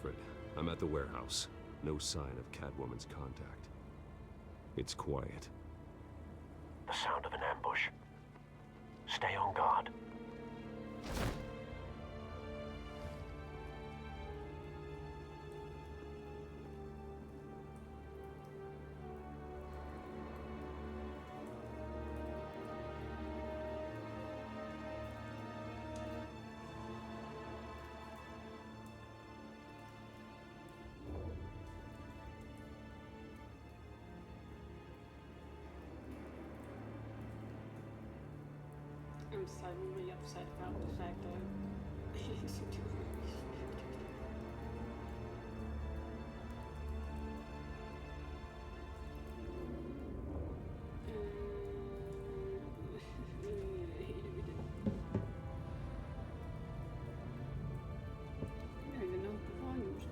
Alfred. I'm at the warehouse. No sign of Catwoman's contact. It's quiet. The sound of an ambush. Stay on guard. I'm suddenly upset about the fact that I don't even know if the volume was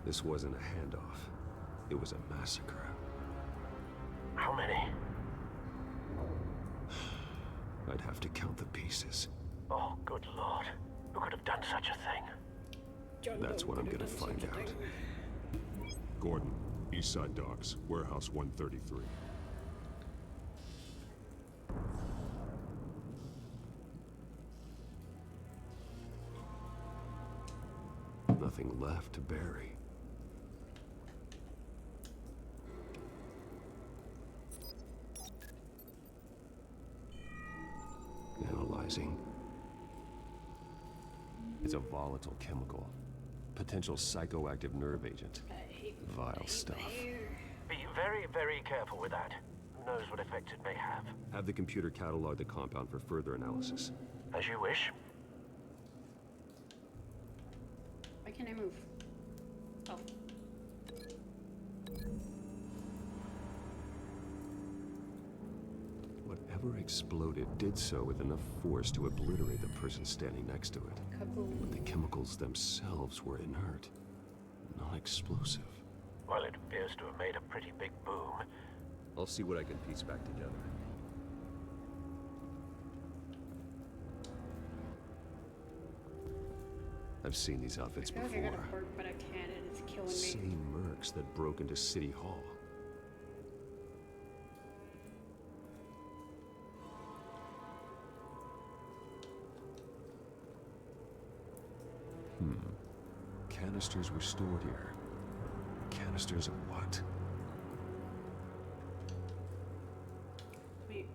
This wasn't a handoff. It was a massacre. How many? I'd have to count the pieces. Oh, good lord. Who could have done such a thing? That's what I'm gonna find out. Gordon, Eastside Docks, Warehouse 133. Nothing left to bury. Analyzing. It's a volatile chemical. Potential psychoactive nerve agent. Vile stuff. Be very, very careful with that. Who knows what effects it may have. Have the computer catalog the compound for further analysis. As you wish. Why can't I move? Oh. Whatever exploded did so with enough force to obliterate the person standing next to it. Kaboom. But the chemicals themselves were inert, not explosive. Well, it appears to have made a pretty big boom. I'll see what I can piece back together. I've seen these outfits I feel before. like I got a bark, but I can't, and it's killing me. Same mercs that broke into City Hall. Canisters were stored here. Canisters of what? Wait.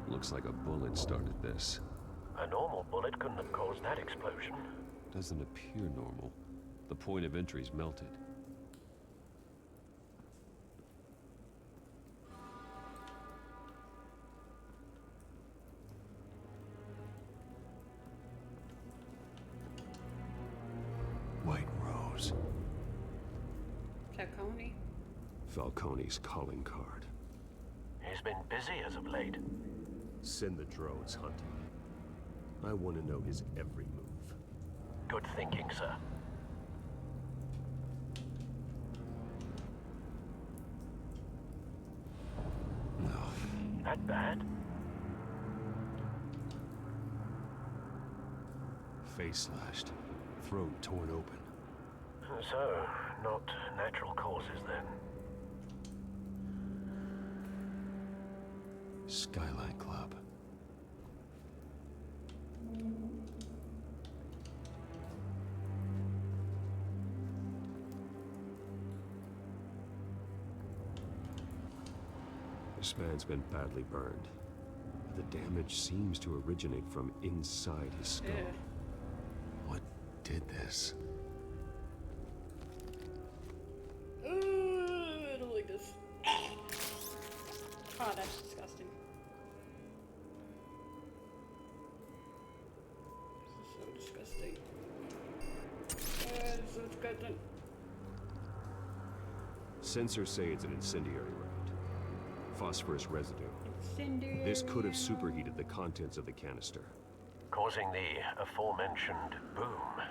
Looks like a bullet started this. A normal bullet couldn't have caused that explosion. Doesn't appear normal. The point of entry's melted. White Rose. Falcone? Falcone's calling card. He's been busy as of late. Send the drones hunting. I want to know his every move. Good thinking, sir. No. That bad? Face slashed. Throat torn open. So, not natural causes then. Skyline Club. This man's been badly burned. The damage seems to originate from inside his skull. Ugh. What did this? I don't like this. Oh, that's disgusting. This is so disgusting. It's so disgusting. Sensors say it's an incendiary round. Phosphorus residue. Incendiary. This could have superheated the contents of the canister. Causing the aforementioned boom.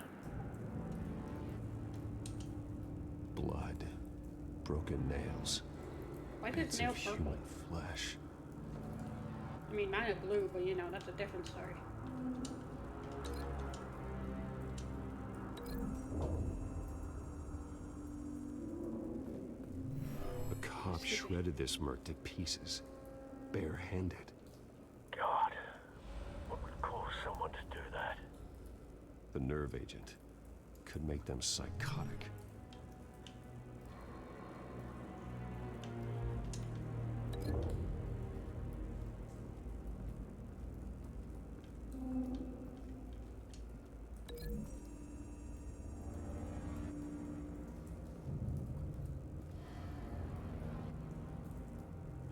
Blood. Broken nails. Why Bits does nail of purple? human flesh. I mean, mine are blue, but you know, that's a different story. A cop shredded this merc to pieces. Bare-handed. God, what would cause someone to do that? The nerve agent could make them psychotic.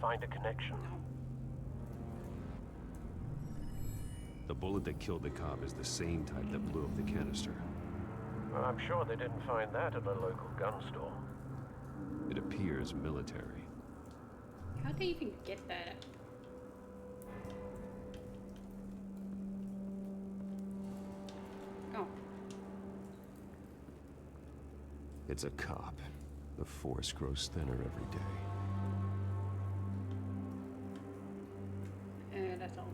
Find a connection. The bullet that killed the cop is the same type that blew up the canister. Well, I'm sure they didn't find that at a local gun store. It appears military. How'd they even get that? Oh. It's a cop. The force grows thinner every day. That's all.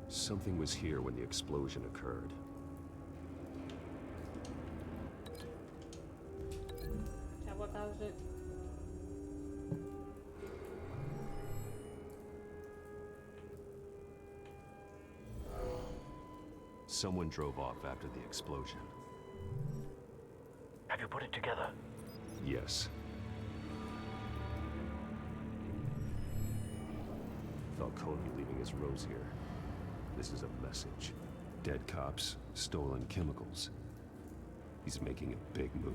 Something was here when the explosion occurred. Is that what caused it? Someone drove off after the explosion. Have you put it together? Yes. Falcone leaving his rose here. This is a message. Dead cops, stolen chemicals. He's making a big move.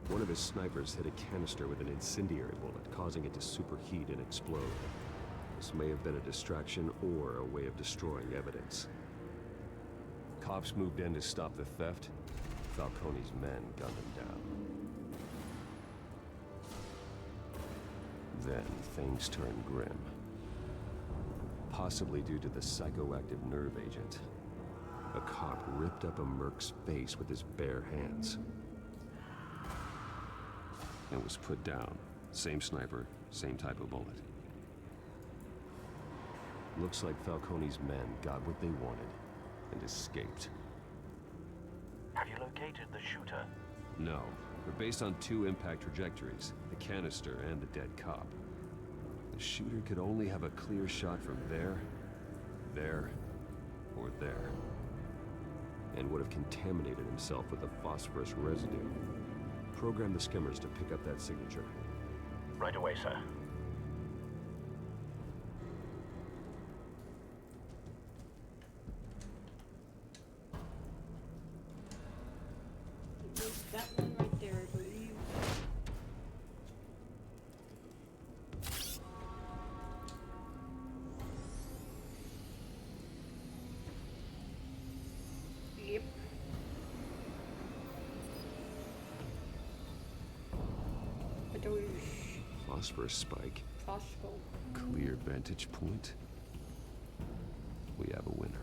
One of his snipers hit a canister with an incendiary bullet, causing it to superheat and explode. This may have been a distraction or a way of destroying evidence. Cops moved in to stop the theft. Falcone's men gunned him down. Then things turned grim. Possibly due to the psychoactive nerve agent. A cop ripped up a merc's face with his bare hands. And was put down. Same sniper, same type of bullet. Looks like Falcone's men got what they wanted and escaped. Have you located the shooter? No, they're based on two impact trajectories, the canister and the dead cop. The shooter could only have a clear shot from there, or there, and would have contaminated himself with the phosphorus residue. Program the skimmers to pick up that signature. Right away, sir. There's that one right there, I believe. Yep. Badoosh. Phosphorus spike, Possible. clear vantage point. We have a winner.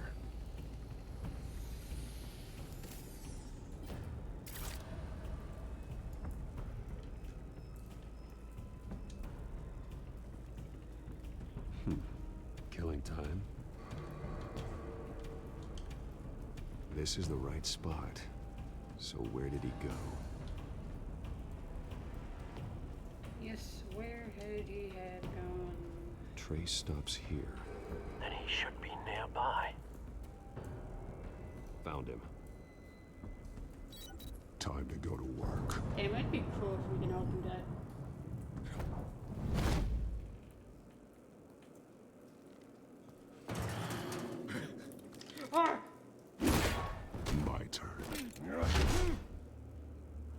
Killing time. This is the right spot. So where did he go? Yes, where had he had gone? Trace stops here. Then he should be nearby. Found him. Time to go to work. It might be cool if we can all do that.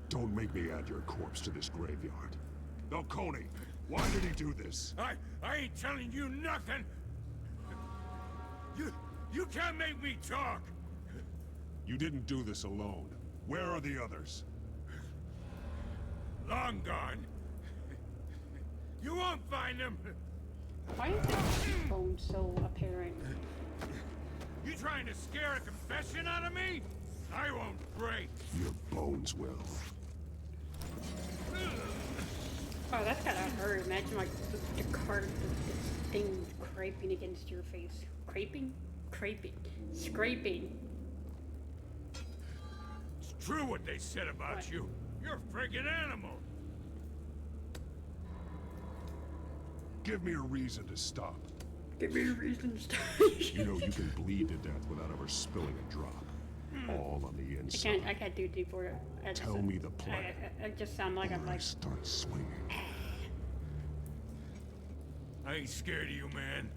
Don't make me add your corpse to this graveyard. Falcone, why did he do this? I ain't telling you nothing! You can't make me talk! You didn't do this alone. Where are the others? Long gone. You won't find them! Why is this bone so apparent? You trying to scare a confession out of me? I won't break! Your bones will. Oh, that's gotta hurt. Imagine like the card, the thing scraping against your face. Scraping? Scraping. It's true what they said about What? you. You're a friggin' animal. Give me a reason to stop. Give me a reason to start. You know you can bleed to death without ever spilling a drop. All on the inside. I can't do deep water. Tell me the plan. I just sound like I'm Or I like. start swinging. I ain't scared of you, man.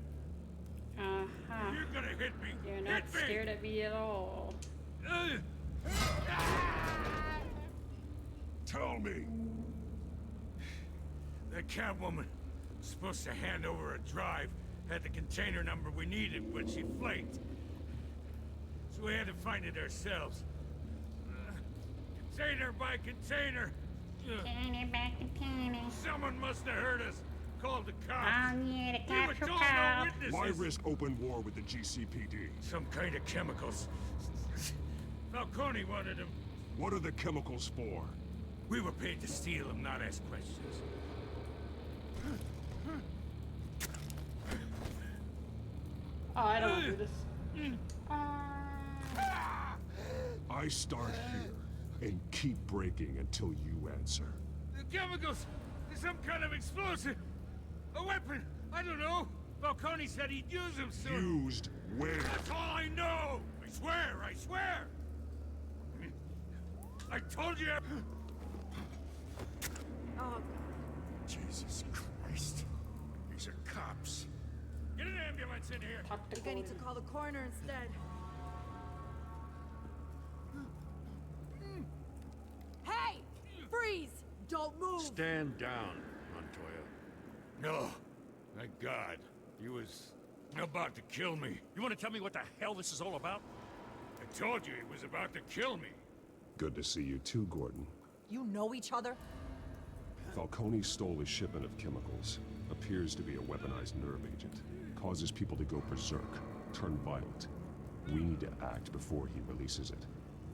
Uh-huh. You're gonna hit me. You're not hit me. scared of me at all. Tell me. That Catwoman was supposed to hand over a drive, had the container number we needed, but she flaked. So we had to find it ourselves. Container by container. Container by container. Someone must have heard us. Called the cops. Oh yeah, the We were cops were told no called. witnesses. Why risk open war with the GCPD? Some kind of chemicals. Falcone wanted them. What are the chemicals for? We were paid to steal them, not ask questions. Oh, I don't want to do this. I start here and keep breaking until you answer. The chemicals! There's some kind of explosive! A weapon! I don't know! Falcone said he'd use them soon! Used where? That's all I know! I swear! I swear! I told you! Oh, Jesus Christ. These are cops. Get an ambulance in here! Talk I to think I need to Gordon. call the coroner instead. Hey! Freeze! Don't move! Stand down, Montoya. No. Thank God. He was about to kill me. You want to tell me what the hell this is all about? I told you he was about to kill me. Good to see you too, Gordon. You know each other? Falcone stole a shipment of chemicals. Appears to be a weaponized nerve agent. Causes people to go berserk, turn violent. We need to act before he releases it.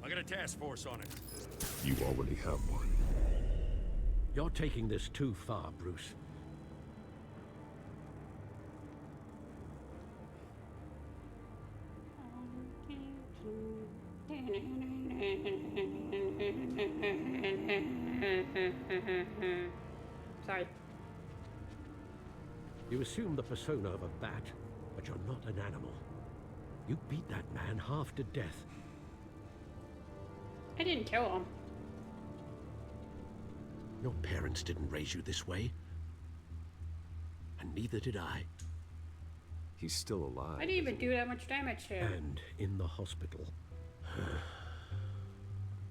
I got a task force on it. You already have one. You're taking this too far, Bruce. Sorry. You assume the persona of a bat, but you're not an animal. You beat that man half to death. I didn't kill him. Your parents didn't raise you this way. And neither did I. He's still alive. I didn't even do that much damage to him. And in the hospital.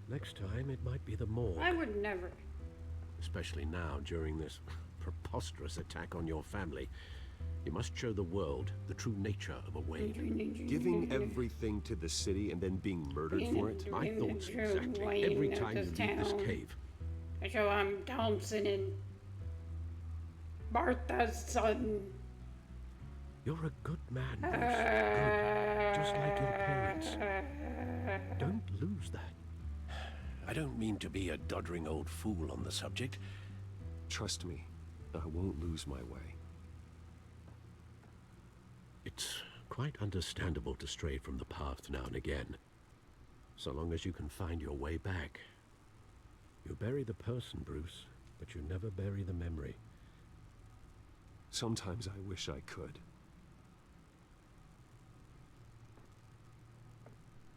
Next time, it might be the morgue. I would never. Especially now, during this preposterous attack on your family. You must show the world the true nature of a Wayne. Giving everything to the city and then being murdered for it? My thoughts exactly every time you leave this cave. So I'm Thompson and Martha's son. You're a good man, Bruce. Good. Just like your parents. Don't lose that. I don't mean to be a doddering old fool on the subject. Trust me, I won't lose my way. It's quite understandable to stray from the path now and again. So long as you can find your way back. You bury the person, Bruce, but you never bury the memory. Sometimes I wish I could.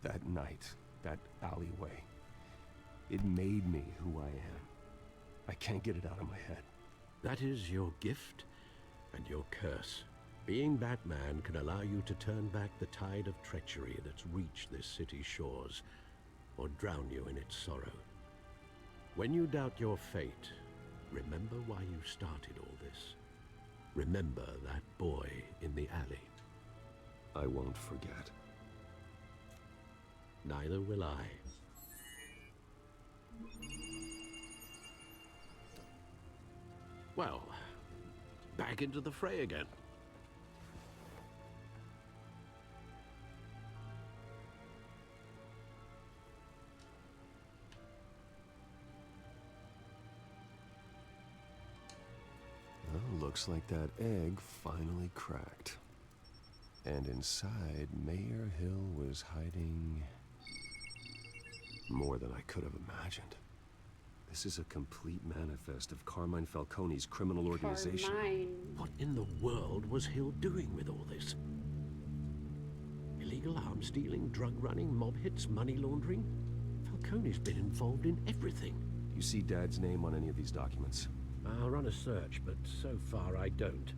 That night, that alleyway, it made me who I am. I can't get it out of my head. That is your gift and your curse. Being Batman can allow you to turn back the tide of treachery that's reached this city's shores, or drown you in its sorrow. When you doubt your fate, remember why you started all this. Remember that boy in the alley. I won't forget. Neither will I. Well, back into the fray again. Well, looks like that egg finally cracked. And inside, Mayor Hill was hiding more than I could have imagined. This is a complete manifest of Carmine Falcone's criminal organization. Carmine. What in the world was Hill doing with all this? Illegal arms dealing, drug running, mob hits, money laundering? Falcone's been involved in everything. You see Dad's name on any of these documents? I'll run a search, but so far I don't.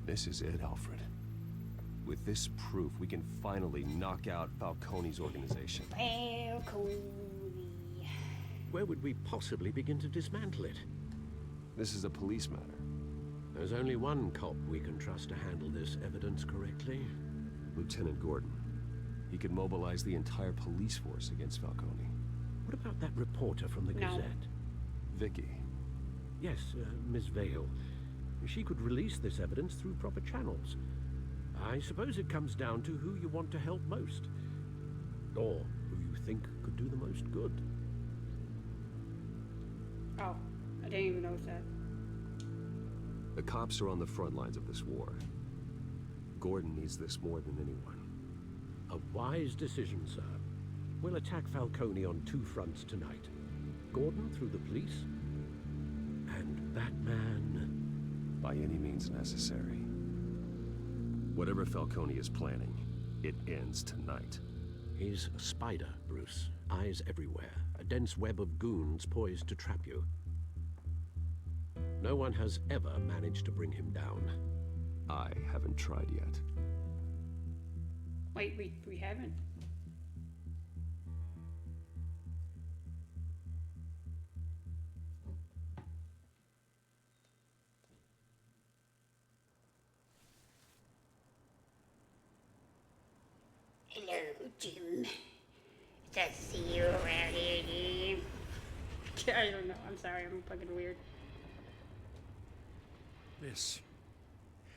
This is it, Alfred. With this proof, we can finally knock out Falcone's organization. Falcone. Where would we possibly begin to dismantle it? This is a police matter. There's only one cop we can trust to handle this evidence correctly. Lieutenant Gordon. He could mobilize the entire police force against Falcone. What about that reporter from the No. Gazette? Vicky. Yes, Miss Vale. She could release this evidence through proper channels. I suppose it comes down to who you want to help most. Or who you think could do the most good. Oh, I didn't even notice that. The cops are on the front lines of this war. Gordon needs this more than anyone. A wise decision, sir. We'll attack Falcone on two fronts tonight. Gordon through the police, and that man... By any means necessary. Whatever Falcone is planning, it ends tonight. He's a spider, Bruce. Eyes everywhere. A dense web of goons poised to trap you. No one has ever managed to bring him down. I haven't tried yet. Wait, we haven't. Hello, Jim. It's a see you around here, Jim. I don't know. I'm sorry. I'm fucking weird. This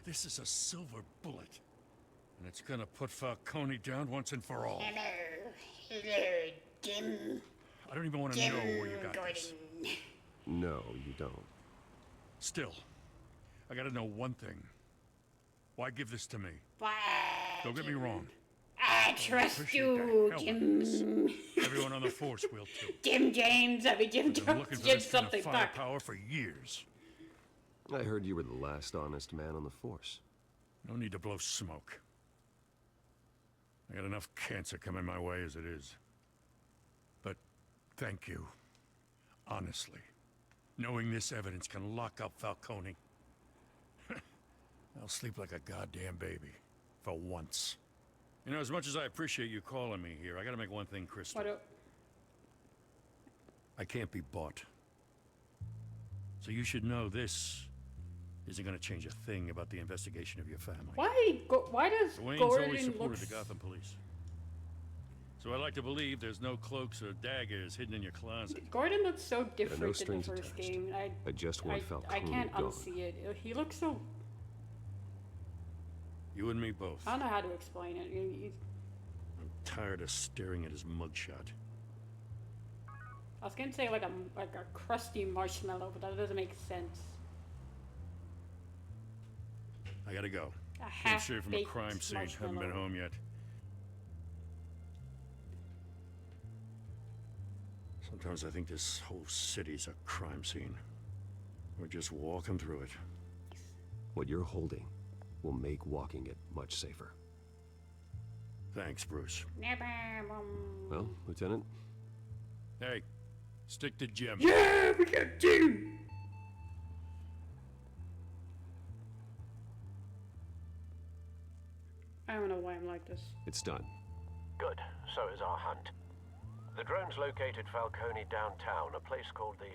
is a silver bullet. And it's gonna put Falcone down once and for all. Hello, Jim. I don't even want to Jim know where you got this. Gordon. No, you don't. Still, I gotta know one thing. Why give this to me? Why? Don't get me wrong. I trust Appreciate you, the hell out of this. Jim. Everyone on the force will too. Jim James. I mean, Jim I've been looking Jones. for Jim this kind of something. Fuck. firepower for years. I heard you were the last honest man on the force. No need to blow smoke. I got enough cancer coming my way as it is. But thank you. Honestly. Knowing this evidence can lock up Falcone. I'll sleep like a goddamn baby. For once. You know, as much as I appreciate you calling me here, I gotta make one thing crystal. What up? I can't be bought. So you should know this isn't gonna change a thing about the investigation of your family. Why does Dwayne's Gordon always look... supported the Gotham police. So I like to believe there's no cloaks or daggers hidden in your closet. Gordon looks so different in the strings first attached. game. I just want Falcone I can't gone. unsee it. He looks so... You and me both. I don't know how to explain it. I'm tired of staring at his mugshot. I was gonna say like a crusty marshmallow, but that doesn't make sense. I gotta go. A Came straight from a half-baked crime scene. Haven't been marshmallow. home yet. Sometimes I think this whole city's a crime scene. We're just walking through it. What you're holding will make walking it much safer. Thanks, Bruce. Well, Lieutenant, Hey, stick to Jim. Yeah, we got Jim. I don't know why I'm like this. It's done. Good. So is our hunt. The drones located Falcone downtown, a place called the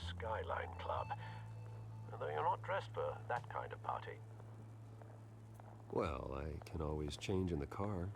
Skyline Club. Although you're not dressed for that kind of party. Well, I can always change in the car.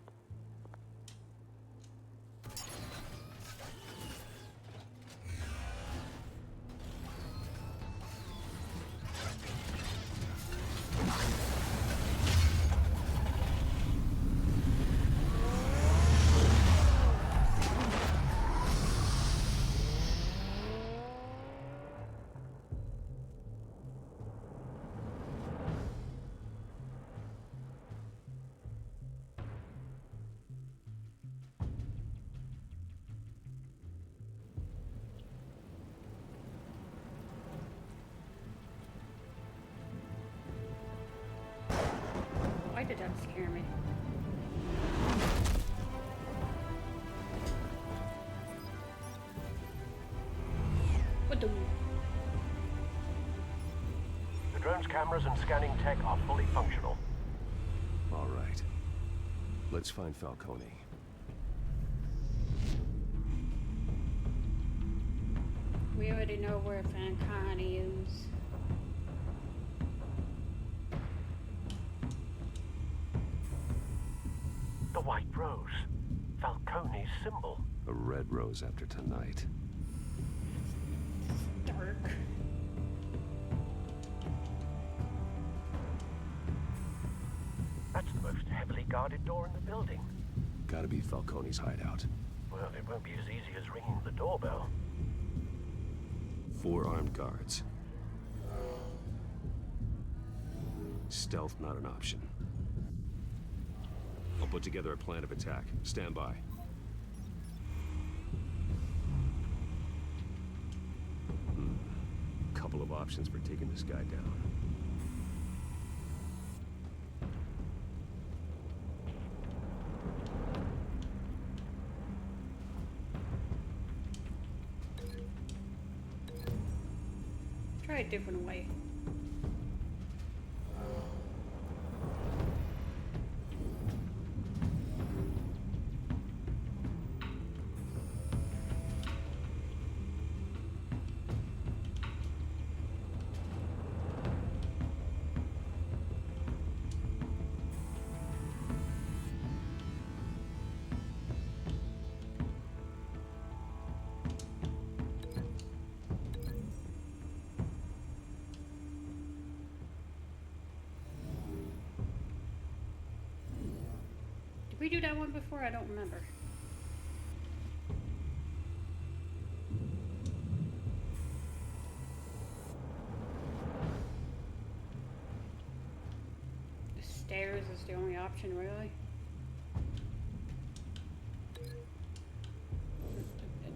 Why did that scare me? What the? The drone's cameras and scanning tech are fully functional. All right. Let's find Falcone. We already know where Falcone is. The white rose. Falcone's symbol. A red rose after tonight. Dark. That's the most heavily guarded door in the building. Gotta be Falcone's hideout. Well, it won't be as easy as ringing the doorbell. 4 armed guards. Stealth not an option. I'll put together a plan of attack. Stand by. Couple of options for taking this guy down. Try a different way. Did we do that one before? I don't remember. The stairs is the only option, really?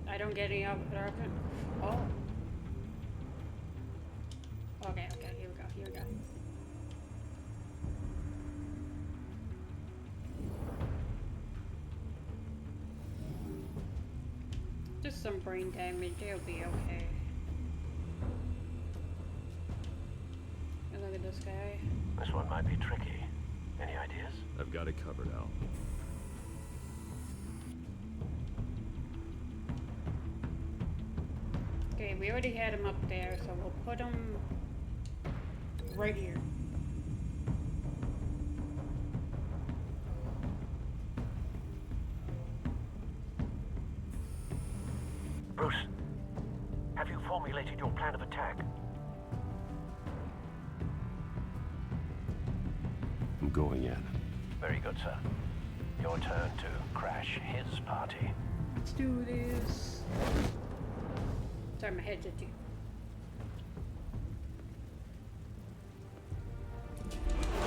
I don't get any other option. Oh. Okay, here we go, here we go. Just some brain damage, they'll be okay. And look at this guy. This one might be tricky. Any ideas? I've got it covered, Al. Okay, we already had him up there, so we'll put him right here. Bruce, have you formulated your plan of attack? I'm going in. Very good, sir. Your turn to crash his party. Let's do this. Sorry, my head's itchy.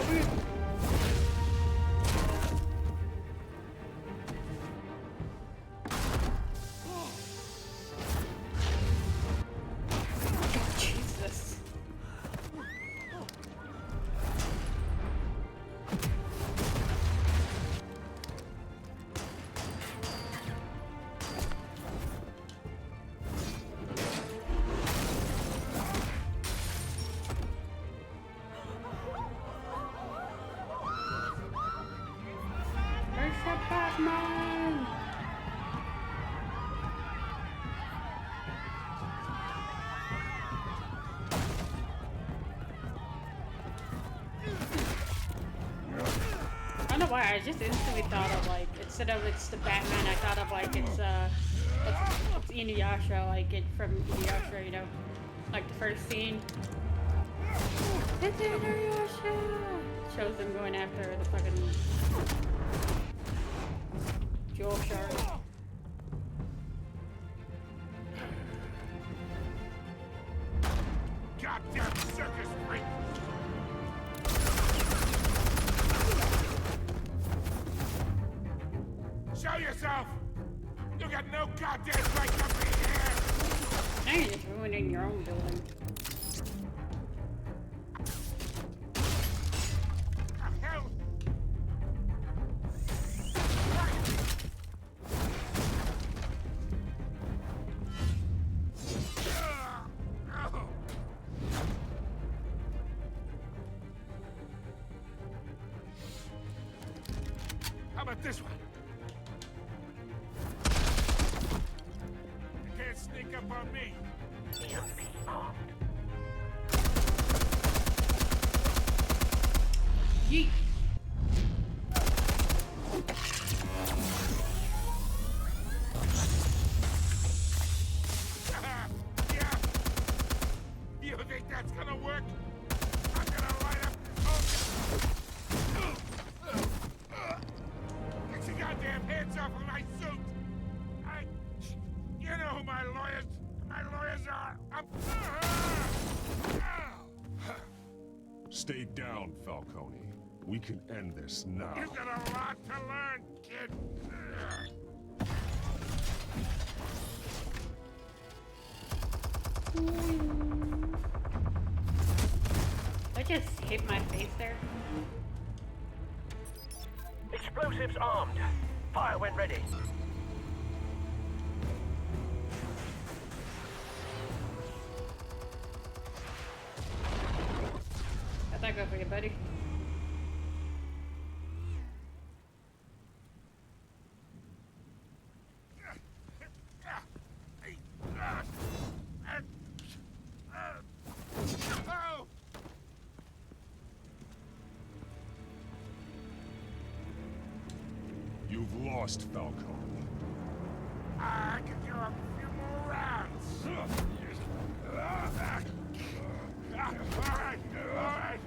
Over here. Jesus. why. I just instantly thought of like, instead of it's the Batman, I thought of like it's Inuyasha, like it from Inuyasha, you know, like the first scene. It's Inuyasha. Shows them going after the fucking jewel shark. Goddamn circus freak! Show yourself! You got no goddamn right to be here! Now you're just ruining your own building. The hell? How about this one? You can't sneak up on me. Yeet. Yeah. You think that's gonna work? I'm gonna light up this whole... Get your goddamn hands off of my suit! You know who my lawyers are! Stay down, Falcone. We can end this now. You got a lot to learn, kid! I just hit my face there. Explosives armed. Fire when ready. How'd that go for you, buddy? Oh! You've lost, Falcone. I can do a few more rounds. All right.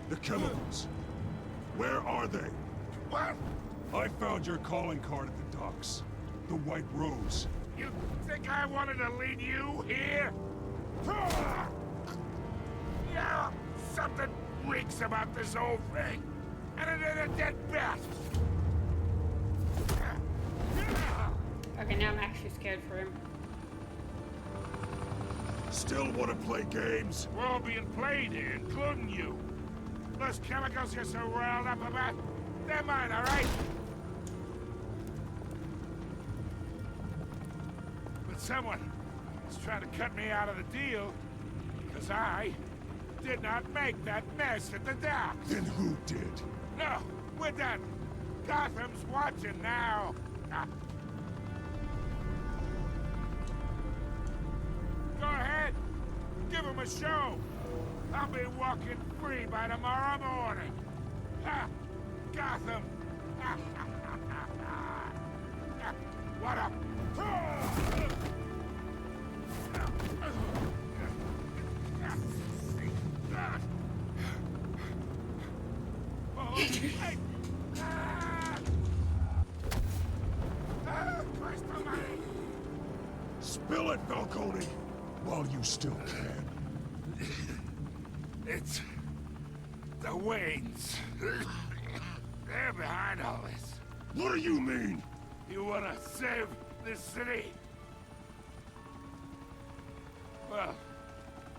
The chemicals. Where are they? What? I found your calling card at the docks. The White Rose. You think I wanted to lead you here? Yeah, something reeks about this whole thing. And it ain't a dead bat. Okay, now I'm actually scared for him. Still want to play games? We're all being played here, including you. Those chemicals you're so riled up about, they're mine, all right? But someone is trying to cut me out of the deal because I did not make that mess at the docks. Then who did? No, we're done. Gotham's watching now. Go ahead. Give him a show. I'll be walking free by tomorrow morning. Gotham. What up? Spill it, Falcone, while you still can. It's the Waynes. They're behind all this. What do you mean? You wanna save this city? Well,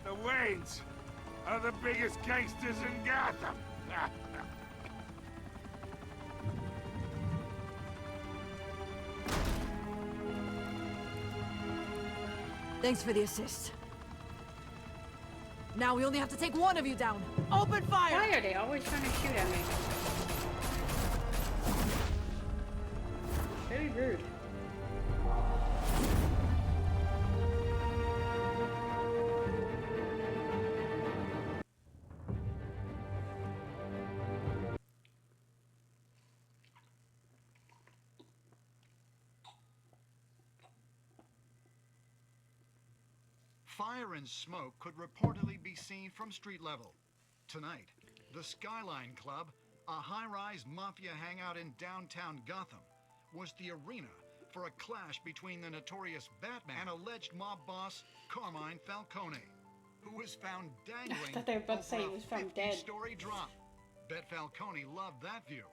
the Waynes are the biggest gangsters in Gotham. Thanks for the assist. Now we only have to take one of you down. Open fire! Why are they always trying to shoot at me? Very rude. Fire and smoke could reportedly be seen from street level. Tonight, the Skyline Club, a high-rise mafia hangout in downtown Gotham, was the arena for a clash between the notorious Batman and alleged mob boss Carmine Falcone, who was found dangling I thought they were about to say he over was a found dead. 50-story drop. Bet Falcone loved that view.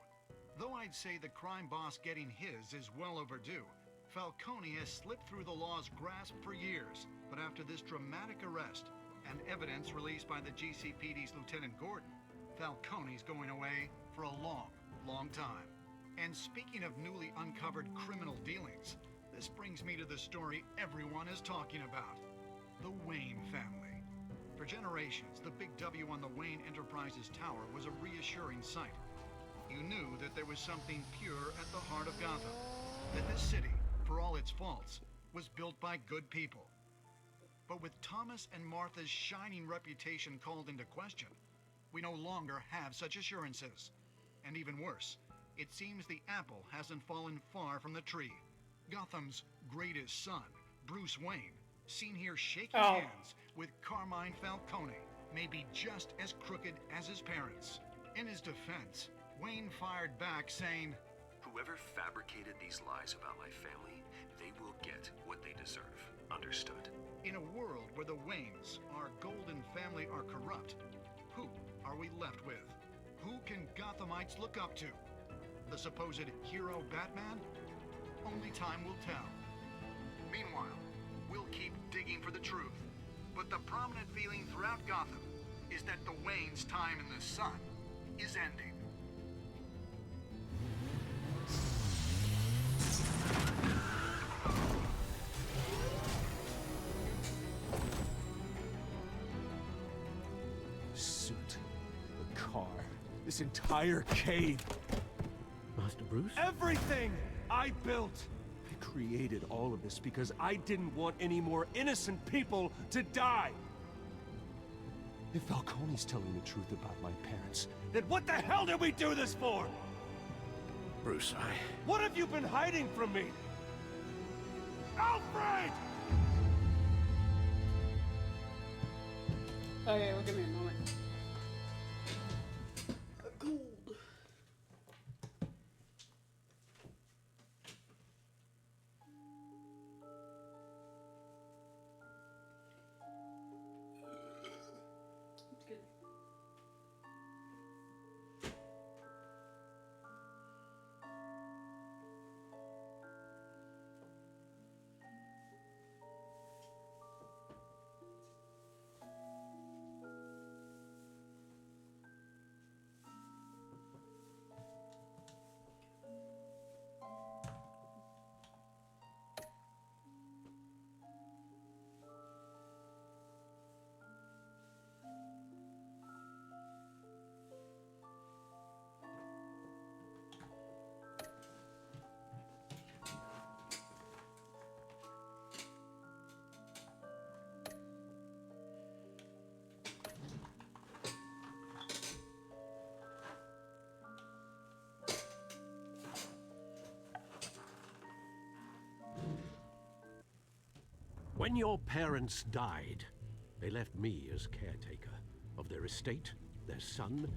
Though I'd say the crime boss getting his is well overdue, Falcone has slipped through the law's grasp for years. But after this dramatic arrest and evidence released by the GCPD's Lieutenant Gordon, Falcone's going away for a long, long time. And speaking of newly uncovered criminal dealings, this brings me to the story everyone is talking about. The Wayne family. For generations, the big W on the Wayne Enterprises Tower was a reassuring sight. You knew that there was something pure at the heart of Gotham. That this city, for all its faults, was built by good people. But with Thomas and Martha's shining reputation called into question, we no longer have such assurances. And even worse, it seems the apple hasn't fallen far from the tree. Gotham's greatest son, Bruce Wayne, seen here shaking hands with Carmine Falcone, may be just as crooked as his parents. In his defense, Wayne fired back saying, "Whoever fabricated these lies about my family, they will get what they deserve. Understood?" In a world where the Waynes, our golden family, are corrupt, who are we left with? Who can Gothamites look up to? The supposed hero Batman? Only time will tell. Meanwhile, we'll keep digging for the truth. But the prominent feeling throughout Gotham is that the Waynes' time in the sun is ending. Suit, the car, this entire cave. Master Bruce? Everything I built! I created all of this because I didn't want any more innocent people to die! If Falcone's telling the truth about my parents, then what the hell did we do this for? Bruce, What have you been hiding from me? Alfred! Okay, well, give me a moment. Cold. It's good. When your parents died, they left me as caretaker of their estate, their son,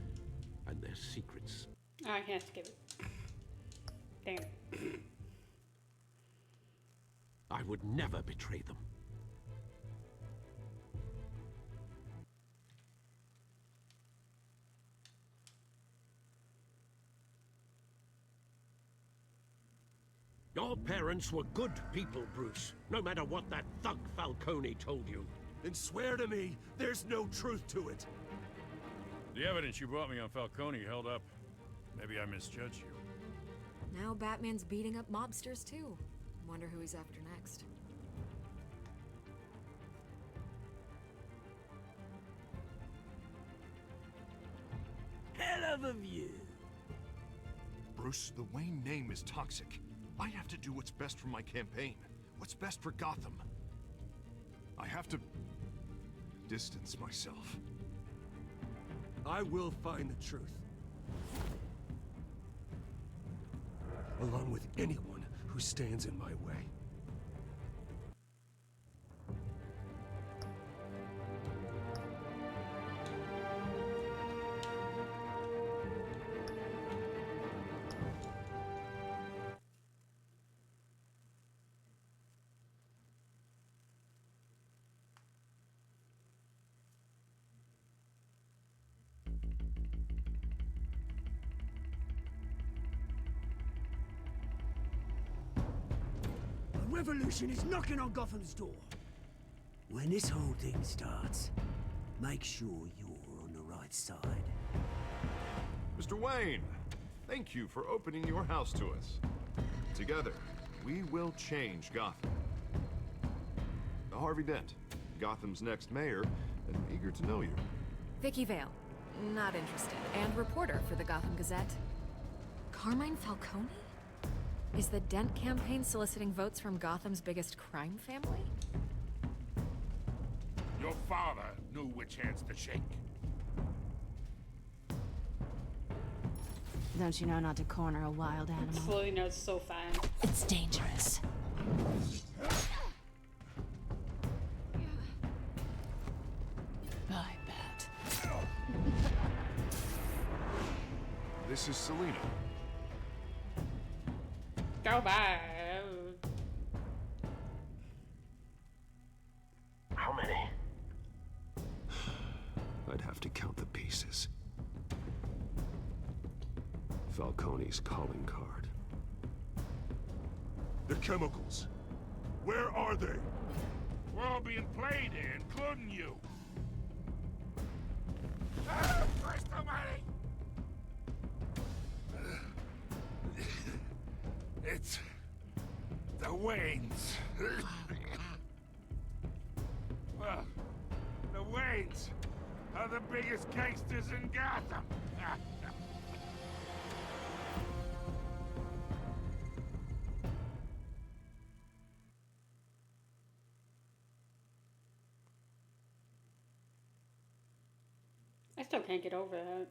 and their secrets. Oh, I can't skip it. Damn. I would never betray them. Your parents were good people, Bruce, no matter what that thug Falcone told you. Then swear to me there's no truth to it. The evidence you brought me on Falcone held up. Maybe I misjudged you. Now Batman's beating up mobsters too. Wonder who he's after next. Hell of a view. Bruce, the Wayne name is toxic. I have to do what's best for my campaign. What's best for Gotham. I have to distance myself. I will find the truth. Along with anyone who stands in my way. revolution is knocking on Gotham's door. When this whole thing starts, make sure you're on the right side. Mr. Wayne, thank you for opening your house to us. Together, we will change Gotham. Harvey Dent, Gotham's next mayor, and eager to know you. Vicky Vale. Not interested. And reporter for the Gotham Gazette. Carmine Falcone? Is the Dent campaign soliciting votes from Gotham's biggest crime family? Your father knew which hands to shake. Don't you know not to corner a wild animal? Slowly knows so fast. It's dangerous. I bet. This is Selina. Go by. How many? I'd have to count the pieces. Falcone's calling card. The chemicals. Where are they? We're all being played here, including you. Ah, Christ almighty! It's the Waynes. Well, the Waynes are the biggest gangsters in Gotham. I still can't get over that.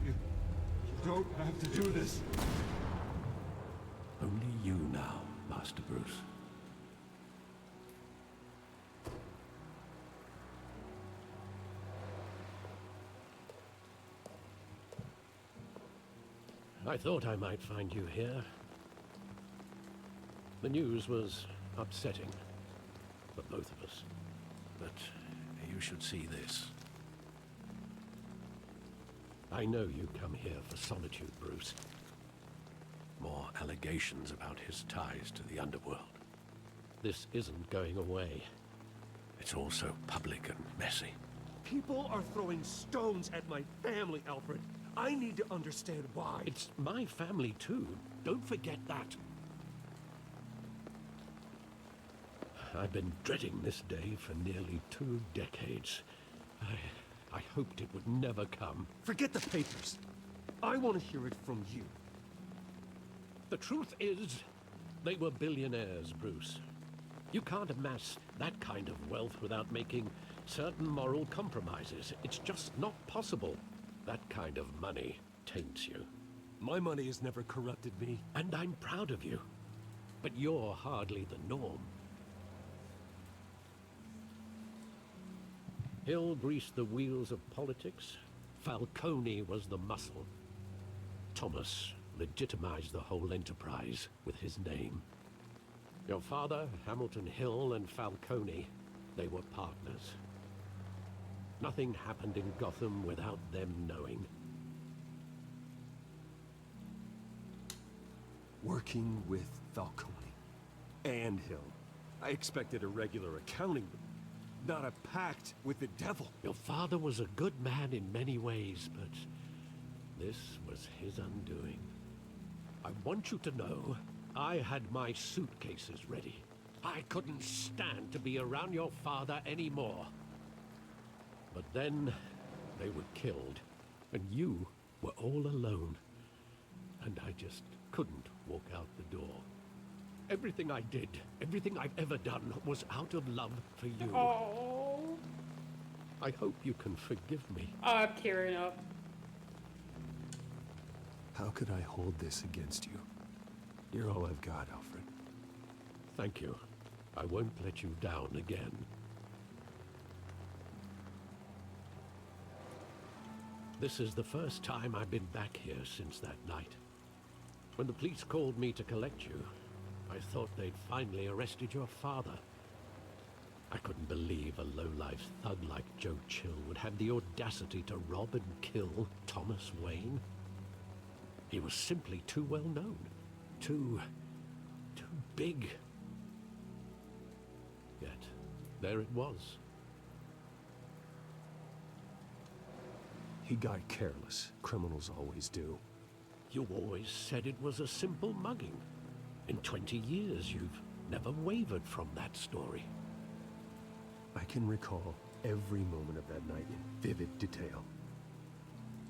You don't have to do this. Only you now, Master Bruce. I thought I might find you here. The news was upsetting for both of us. But you should see this. I know you come here for solitude, Bruce. More allegations about his ties to the underworld. This isn't going away. It's all so public and messy. People are throwing stones at my family, Alfred. I need to understand why. It's my family, too. Don't forget that. I've been dreading this day for nearly 2 decades. I hoped it would never come. Forget the papers. I want to hear it from you. The truth is, they were billionaires, Bruce. You can't amass that kind of wealth without making certain moral compromises. It's just not possible. That kind of money taints you. My money has never corrupted me. And I'm proud of you. But you're hardly the norm. Hill greased the wheels of politics. Falcone was the muscle. Thomas legitimized the whole enterprise with his name. Your father, Hamilton Hill, and Falcone, they were partners. Nothing happened in Gotham without them knowing. Working with Falcone and Hill. I expected a regular accounting, not a pact with the devil. Your father was a good man in many ways, but this was his undoing. I want you to know, I had my suitcases ready. I couldn't stand to be around your father anymore. But then, they were killed, and you were all alone. And I just couldn't walk out the door. Everything I did, everything I've ever done, was out of love for you. Oh. I hope you can forgive me. Oh, I'm tearing up. How could I hold this against you? You're all I've got, Alfred. Thank you. I won't let you down again. This is the first time I've been back here since that night. When the police called me to collect you, I thought they'd finally arrested your father. I couldn't believe a low-life thug like Joe Chill would have the audacity to rob and kill Thomas Wayne. He was simply too well known. Too big. Yet, there it was. He got careless. Criminals always do. You always said it was a simple mugging. In 20 years, you've never wavered from that story. I can recall every moment of that night in vivid detail.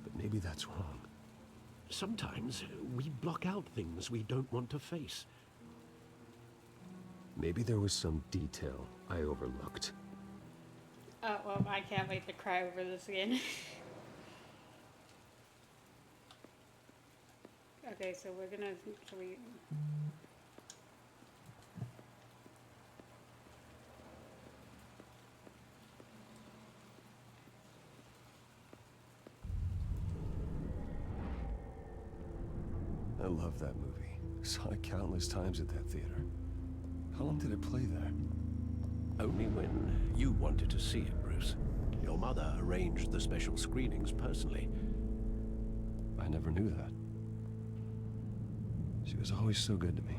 But maybe that's wrong. Sometimes we block out things we don't want to face. Maybe there was some detail I overlooked. Oh, well, I can't wait to cry over this again. Okay, so we're gonna, so we... I love that movie. Saw it countless times at that theater. How long did it play there? Only when you wanted to see it, Bruce. Your mother arranged the special screenings personally. I never knew that. She was always so good to me.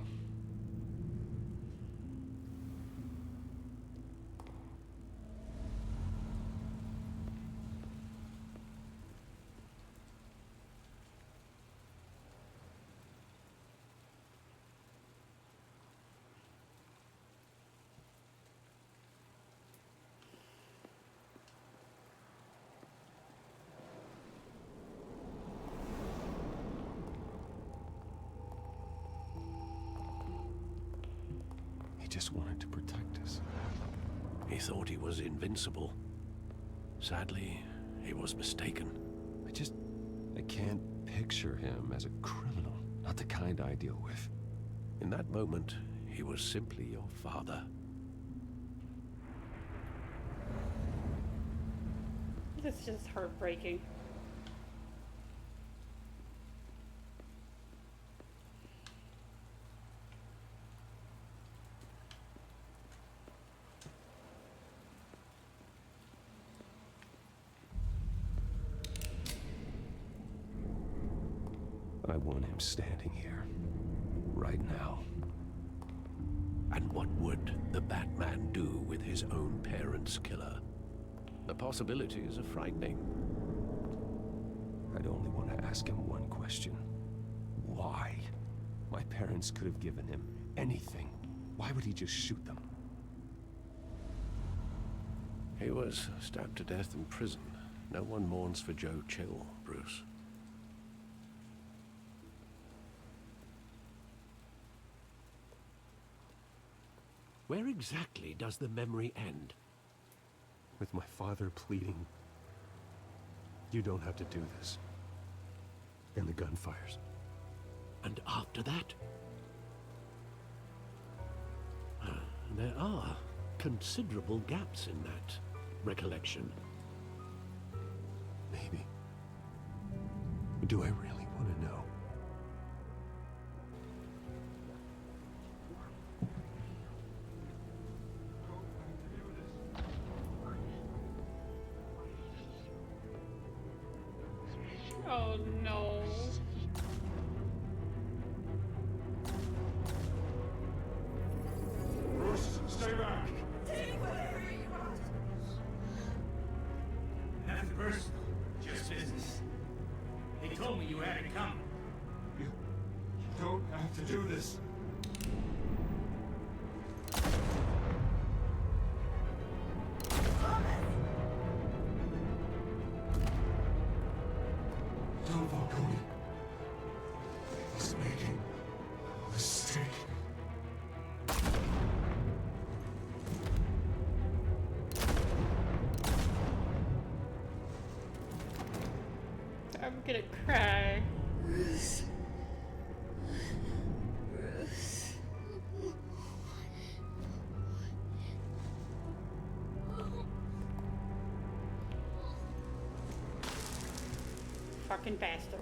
He just wanted to protect us. He thought he was invincible. Sadly, he was mistaken. I can't picture him as a criminal. Not the kind I deal with. In that moment, he was simply your father. This is just heartbreaking. I want him standing here. Right now. And what would the Batman do with his own parents' killer? The possibilities are frightening. I'd only want to ask him one question. Why? My parents could have given him anything. Why would he just shoot them? He was stabbed to death in prison. No one mourns for Joe Chill, Bruce. Where exactly does the memory end? With my father pleading, "You don't have to do this." And the gunfires. And after that? There are considerable gaps in that recollection. Maybe. Do I really want to know? Oh no. Bruce, stay back. Take whatever you want. Nothing personal, just business. They told me you had it coming. You don't have to do this. Don Falcone was making a mistake. gonna cry. Fucking bastard.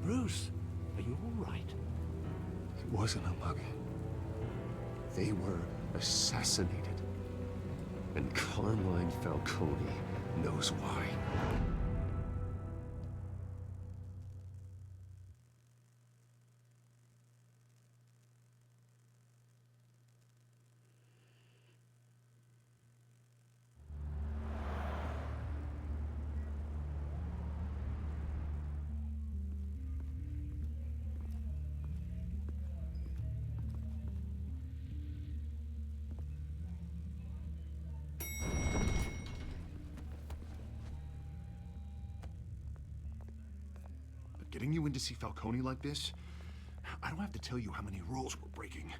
Bruce, are you all right? It wasn't a mug. They were assassinated. And Carmine Falcone knows why. Getting you in to see Falcone like this? I don't have to tell you how many rules we're breaking.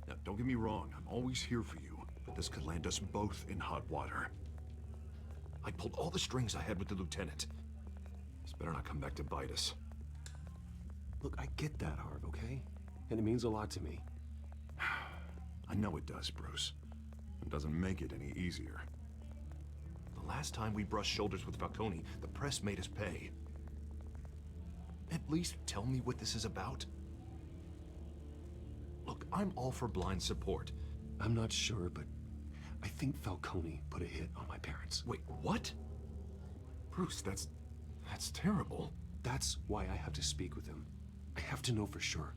Now, don't get me wrong, I'm always here for you, but this could land us both in hot water. I pulled all the strings I had with the lieutenant. This better not come back to bite us. Look, I get that, Harv, okay? And it means a lot to me. I know it does, Bruce. It doesn't make it any easier. The last time we brushed shoulders with Falcone, the press made us pay. At least tell me what this is about. Look, I'm all for blind support. I'm not sure, but I think Falcone put a hit on my parents. Wait, what? Bruce, that's terrible. That's why I have to speak with him. I have to know for sure.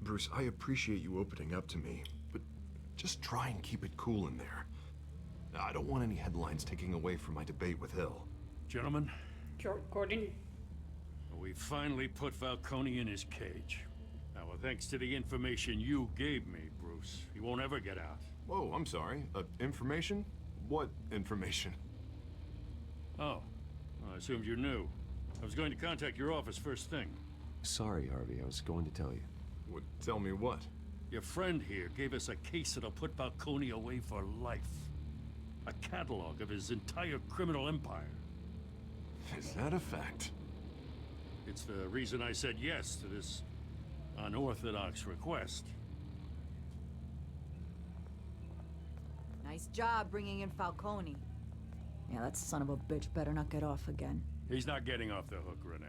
Bruce, I appreciate you opening up to me, but just try and keep it cool in there. I don't want any headlines taking away from my debate with Hill. Gentlemen, Gordon. we finally put Falcone in his cage. Now, thanks to the information you gave me, Bruce, he won't ever get out. Whoa, I'm sorry. Information? What information? Oh, well, I assumed you knew. I was going to contact your office first thing. Sorry, Harvey, I was going to tell you. Would tell me what? Your friend here gave us a case that'll put Falcone away for life. A catalog of his entire criminal empire. Is that a fact? It's the reason I said yes to this unorthodox request. Nice job bringing in Falcone. Yeah, that son of a bitch better not get off again. He's not getting off the hook, Renee.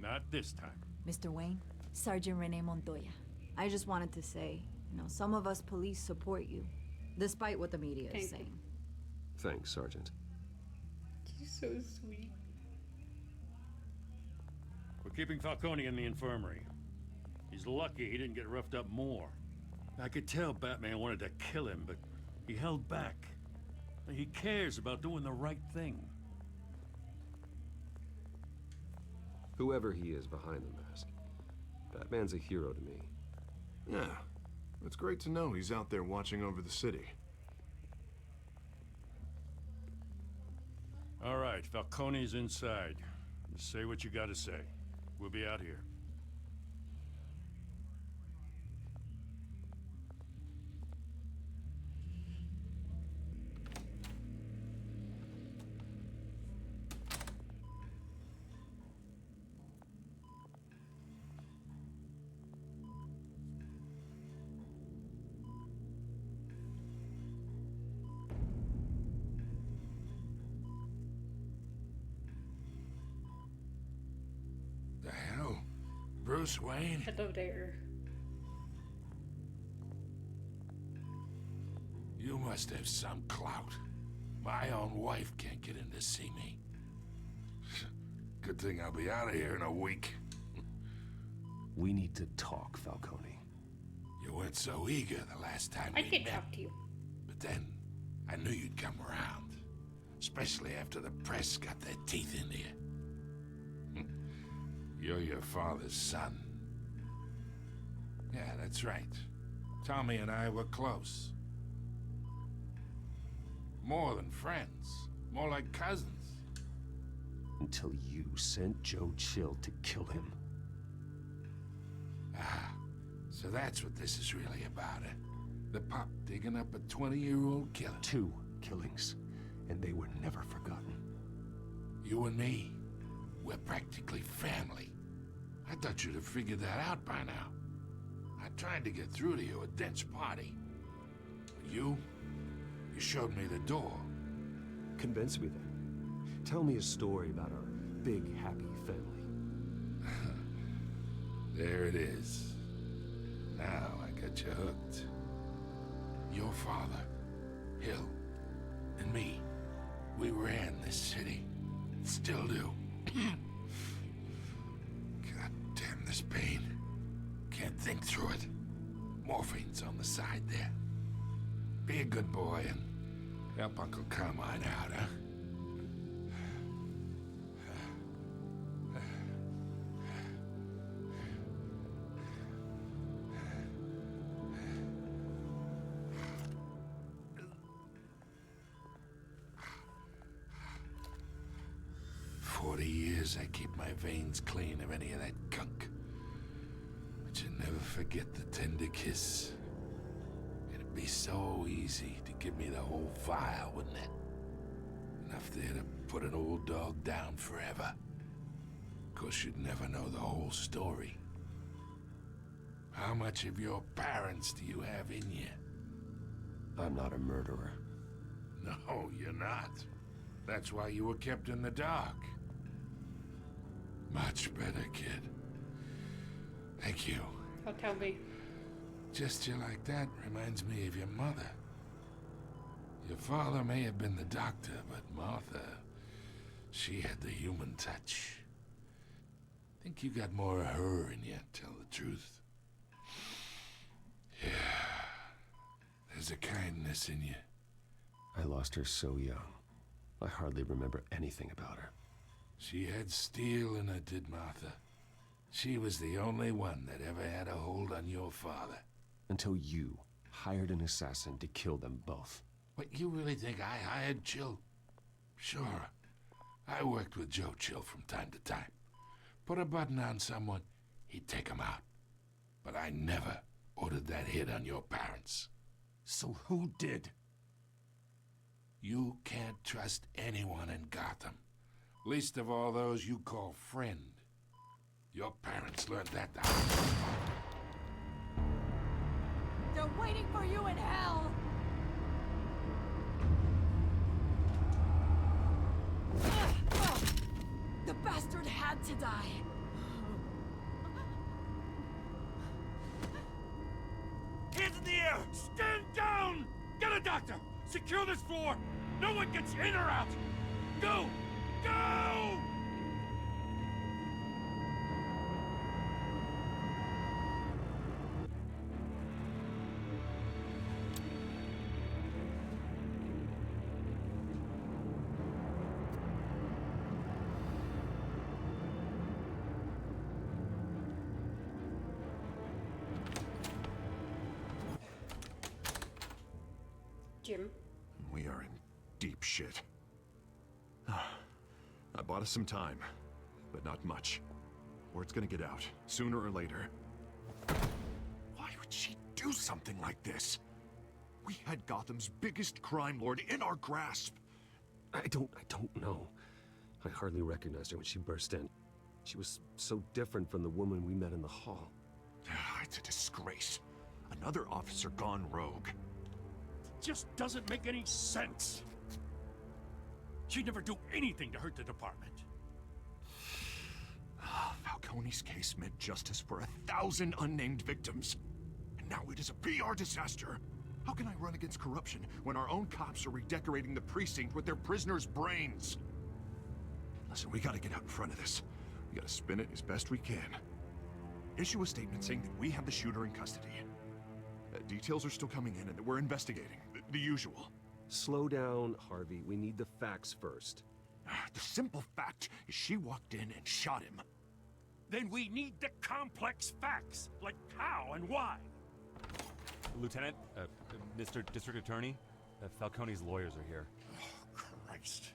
Not this time. Mr. Wayne, Sergeant Renee Montoya. I just wanted to say, some of us police support you, despite what the media is saying. Thanks, Sergeant. He's so sweet. We're keeping Falcone in the infirmary. He's lucky he didn't get roughed up more. I could tell Batman wanted to kill him, but he held back. He cares about doing the right thing. Whoever he is behind the mask, Batman's a hero to me. Yeah, it's great to know he's out there watching over the city. All right, Falcone's inside. Just say what you gotta say. We'll be out here. The hell? Bruce Wayne? Hello there. You must have some clout. My own wife can't get in to see me. Good thing I'll be out of here in a week. We need to talk, Falcone. You weren't so eager the last time I we could met. talk to you. But then, I knew you'd come around. Especially after the press got their teeth into you. You're your father's son. Yeah, that's right. Tommy and I were close. More than friends. More like cousins. Until you sent Joe Chill to kill him. Ah, So that's what this is really about, eh? The pup digging up a 20-year-old killer. 2 killings, and they were never forgotten. You and me, we're practically family. I thought you'd have figured that out by now. I tried to get through to you at Dent's party. But you showed me the door. Convince me then. Tell me a story about our big, happy family. There it is. Now I got you hooked. Your father, Hill, and me, we ran this city. Still do. God damn this pain. Can't think through it. Morphine's on the side there. Be a good boy and help Uncle Carmine out, huh? 40 years I keep my veins clean of any of that gunk. But you never forget the tender kiss. It'd be so easy to give me the whole file, wouldn't it? Enough there to put an old dog down forever. Of course, you'd never know the whole story. How much of your parents do you have in you? I'm not a murderer. No, you're not. That's why you were kept in the dark. Much better, kid. Thank you. Oh, tell me. Just you like that reminds me of your mother. Your father may have been the doctor, but Martha, she had the human touch. Think you got more of her in you, tell the truth. Yeah. There's a kindness in you. I lost her so young. I hardly remember anything about her. She had steel in her, did Martha. She was the only one that ever had a hold on your father. Until you hired an assassin to kill them both. What, you really think I hired Chill? Sure. I worked with Joe Chill from time to time. Put a button on someone, he'd take him out. But I never ordered that hit on your parents. So who did? You can't trust anyone in Gotham. Least of all those you call friend. Your parents learned that the hard way. They're waiting for you in hell! The bastard had to die. Hands in the air! Stand down! Get a doctor! Secure this floor! No one gets in or out! Go! Go! Jim. We are in deep shit. I bought us some time, but not much. Word's gonna get out, sooner or later. Why would she do something like this? We had Gotham's biggest crime lord in our grasp. I don't know. I hardly recognized her when she burst in. She was so different from the woman we met in the hall. It's a disgrace. Another officer gone rogue. Just doesn't make any sense. She'd never do anything to hurt the department. Falcone's case meant justice for 1,000 unnamed victims. And now it is a PR disaster. How can I run against corruption when our own cops are redecorating the precinct with their prisoners' brains? Listen, we gotta get out in front of this. We gotta spin it as best we can. Issue a statement saying that we have the shooter in custody. Details are still coming in and that we're investigating. The usual. Slow down, Harvey. We need the facts first. The simple fact is she walked in and shot him. Then we need the complex facts, like how and why. Lieutenant, Mr. District Attorney, Falcone's lawyers are here. Oh, Christ.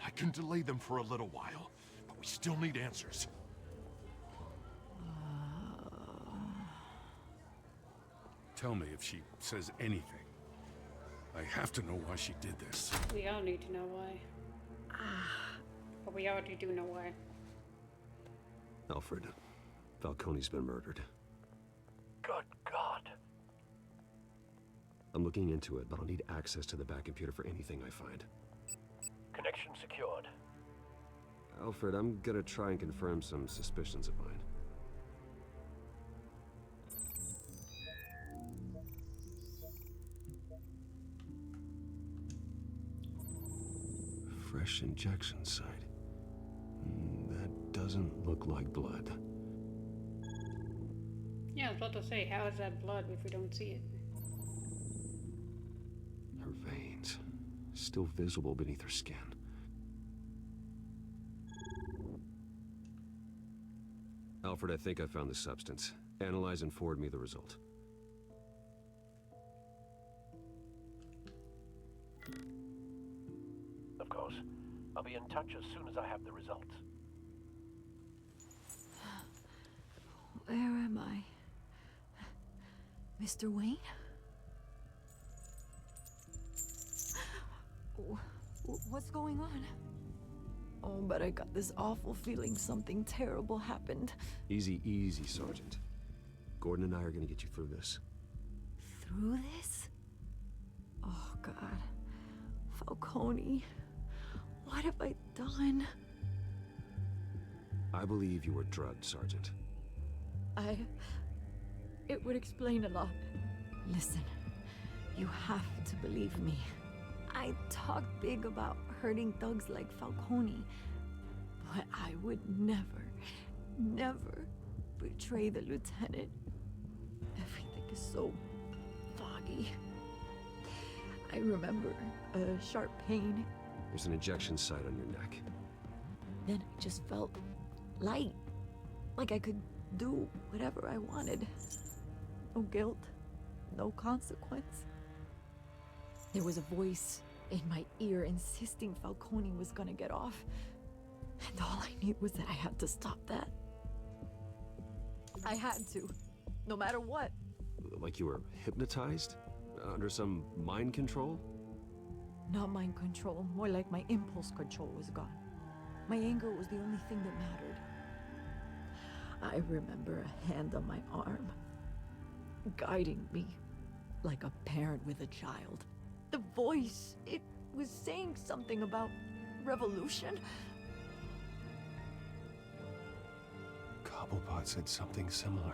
I can delay them for a little while, but we still need answers. tell me if she says anything. I have to know why she did this. We all need to know why. But we already do know why. Alfred, Falcone's been murdered. Good God. I'm looking into it, but I'll need access to the back computer for anything I find. Connection secured. Alfred, I'm gonna try and confirm some suspicions of mine. Fresh injection site. That doesn't look like blood. Yeah, I was about to say, how is that blood if we don't see it? Her veins, still visible beneath her skin. Alfred, I think I found the substance. Analyze and forward me the result. Of course. I'll be in touch as soon as I have the results. Where am I? Mr. Wayne? What's going on? Oh, but I got this awful feeling something terrible happened. Easy, easy, Sergeant. Gordon and I are gonna get you through this. Through this? Oh, God. Falcone. What have I done? I believe you were drugged, Sergeant. It would explain a lot. Listen, you have to believe me. I talk big about hurting thugs like Falcone, but I would never, never betray the lieutenant. Everything is so foggy. I remember a sharp pain. There's an injection site on your neck. Then I just felt light, like I could do whatever I wanted. No guilt, no consequence. There was a voice in my ear insisting Falcone was gonna get off. And all I knew was that I had to stop that. I had to, no matter what. Like you were hypnotized? Under some mind control? Not mind control, more like my impulse control was gone. My anger was the only thing that mattered. I remember a hand on my arm, guiding me like a parent with a child. The voice, it was saying something about revolution. Cobblepot said something similar.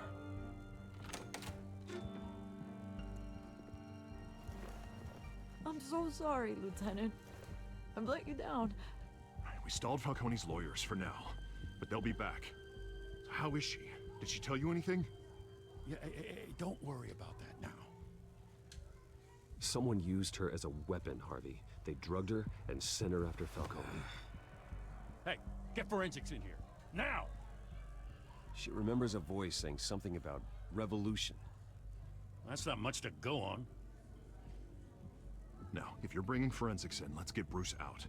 I'm so sorry, Lieutenant. I've let you down. We stalled Falcone's lawyers for now, but they'll be back. So how is she? Did she tell you anything? Yeah, hey, don't worry about that now. Someone used her as a weapon, Harvey. They drugged her and sent her after Falcone. Hey, get forensics in here. Now! She remembers a voice saying something about revolution. That's not much to go on. Now, if you're bringing forensics in, let's get Bruce out.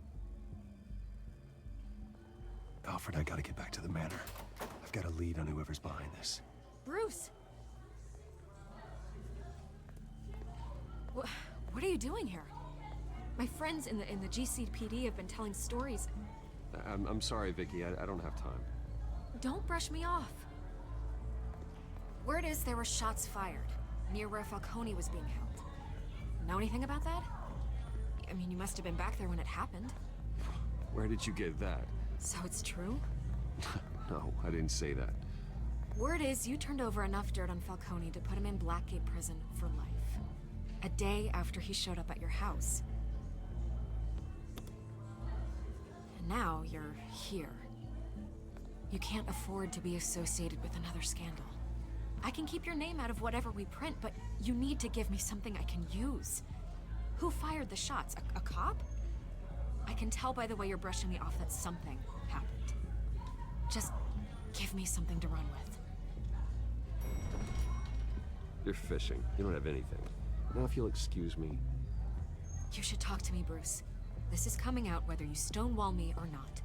Alfred, I gotta get back to the manor. I've got a lead on whoever's behind this. Bruce! What are you doing here? My friends in the GCPD have been telling stories. I'm sorry, Vicky. I don't have time. Don't brush me off. Word is there were shots fired near where Falcone was being held. Know anything about that? I mean, you must have been back there when it happened. Where did you get that? So it's true? No, I didn't say that. Word is you turned over enough dirt on Falcone to put him in Blackgate Prison for life. A day after he showed up at your house. And now you're here. You can't afford to be associated with another scandal. I can keep your name out of whatever we print, but you need to give me something I can use. Who fired the shots? A cop? I can tell by the way you're brushing me off that something happened. Just give me something to run with. You're fishing. You don't have anything. Now if you'll excuse me. You should talk to me, Bruce. This is coming out whether you stonewall me or not.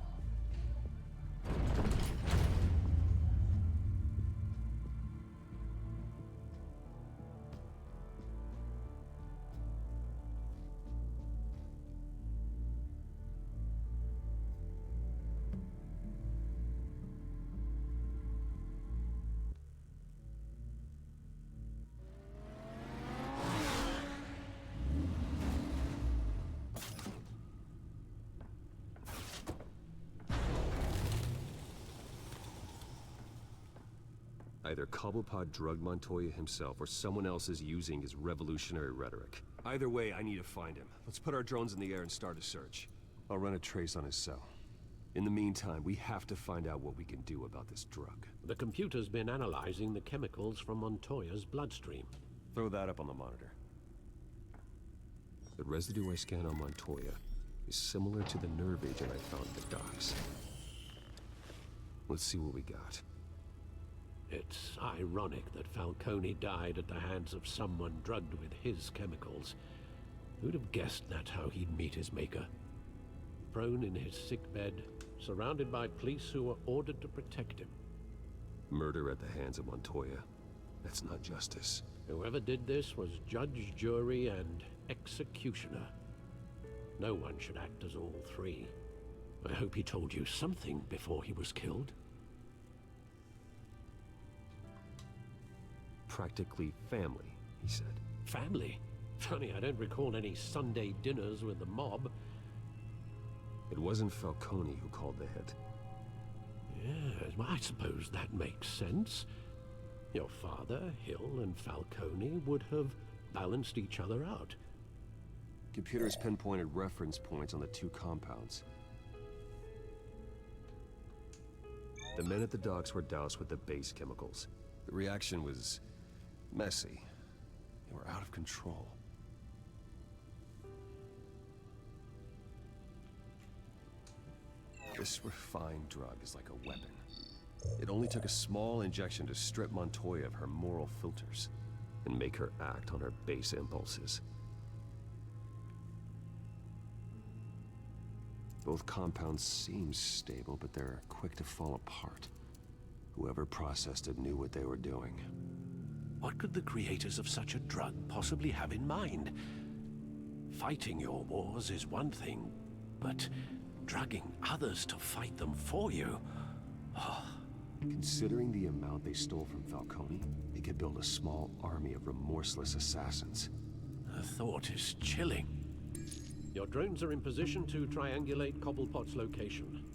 Either Cobblepot drugged Montoya himself, or someone else is using his revolutionary rhetoric. Either way, I need to find him. Let's put our drones in the air and start a search. I'll run a trace on his cell. In the meantime, we have to find out what we can do about this drug. The computer's been analyzing the chemicals from Montoya's bloodstream. Throw that up on the monitor. The residue I scanned on Montoya is similar to the nerve agent I found at the docks. Let's see what we got. It's ironic that Falcone died at the hands of someone drugged with his chemicals. Who'd have guessed that's how he'd meet his maker? Prone in his sickbed, surrounded by police who were ordered to protect him. Murder at the hands of Montoya. That's not justice. Whoever did this was judge, jury, and executioner. No one should act as all three. I hope he told you something before he was killed. Practically family, he said. Family? Funny, I don't recall any Sunday dinners with the mob. It wasn't Falcone who called the hit. Yes, well, I suppose that makes sense. Your father, Hill, and Falcone would have balanced each other out. Computers pinpointed reference points on the two compounds. The men at the docks were doused with the base chemicals. The reaction was messy. They were out of control. This refined drug is like a weapon. It only took a small injection to strip Montoya of her moral filters and make her act on her base impulses. Both compounds seem stable, but they're quick to fall apart. Whoever processed it knew what they were doing. What could the creators of such a drug possibly have in mind? Fighting your wars is one thing, but drugging others to fight them for you? Oh. Considering the amount they stole from Falcone, they could build a small army of remorseless assassins. The thought is chilling. Your drones are in position to triangulate Cobblepot's location.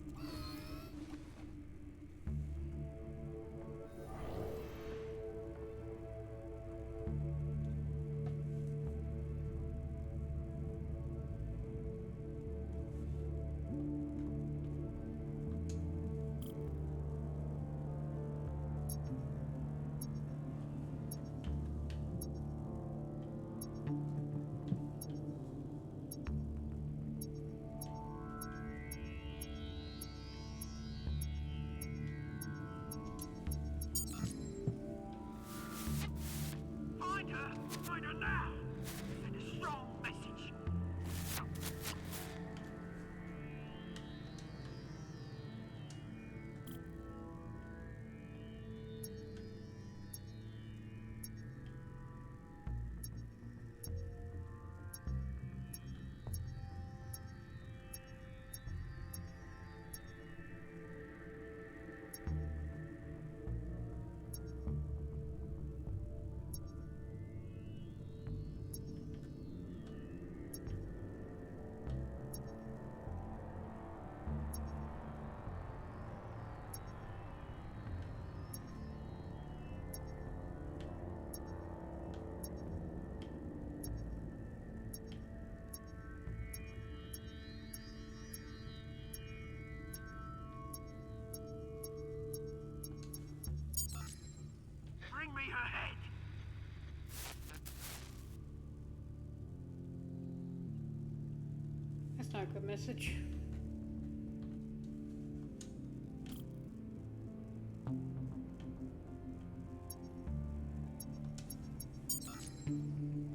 That's not a good message.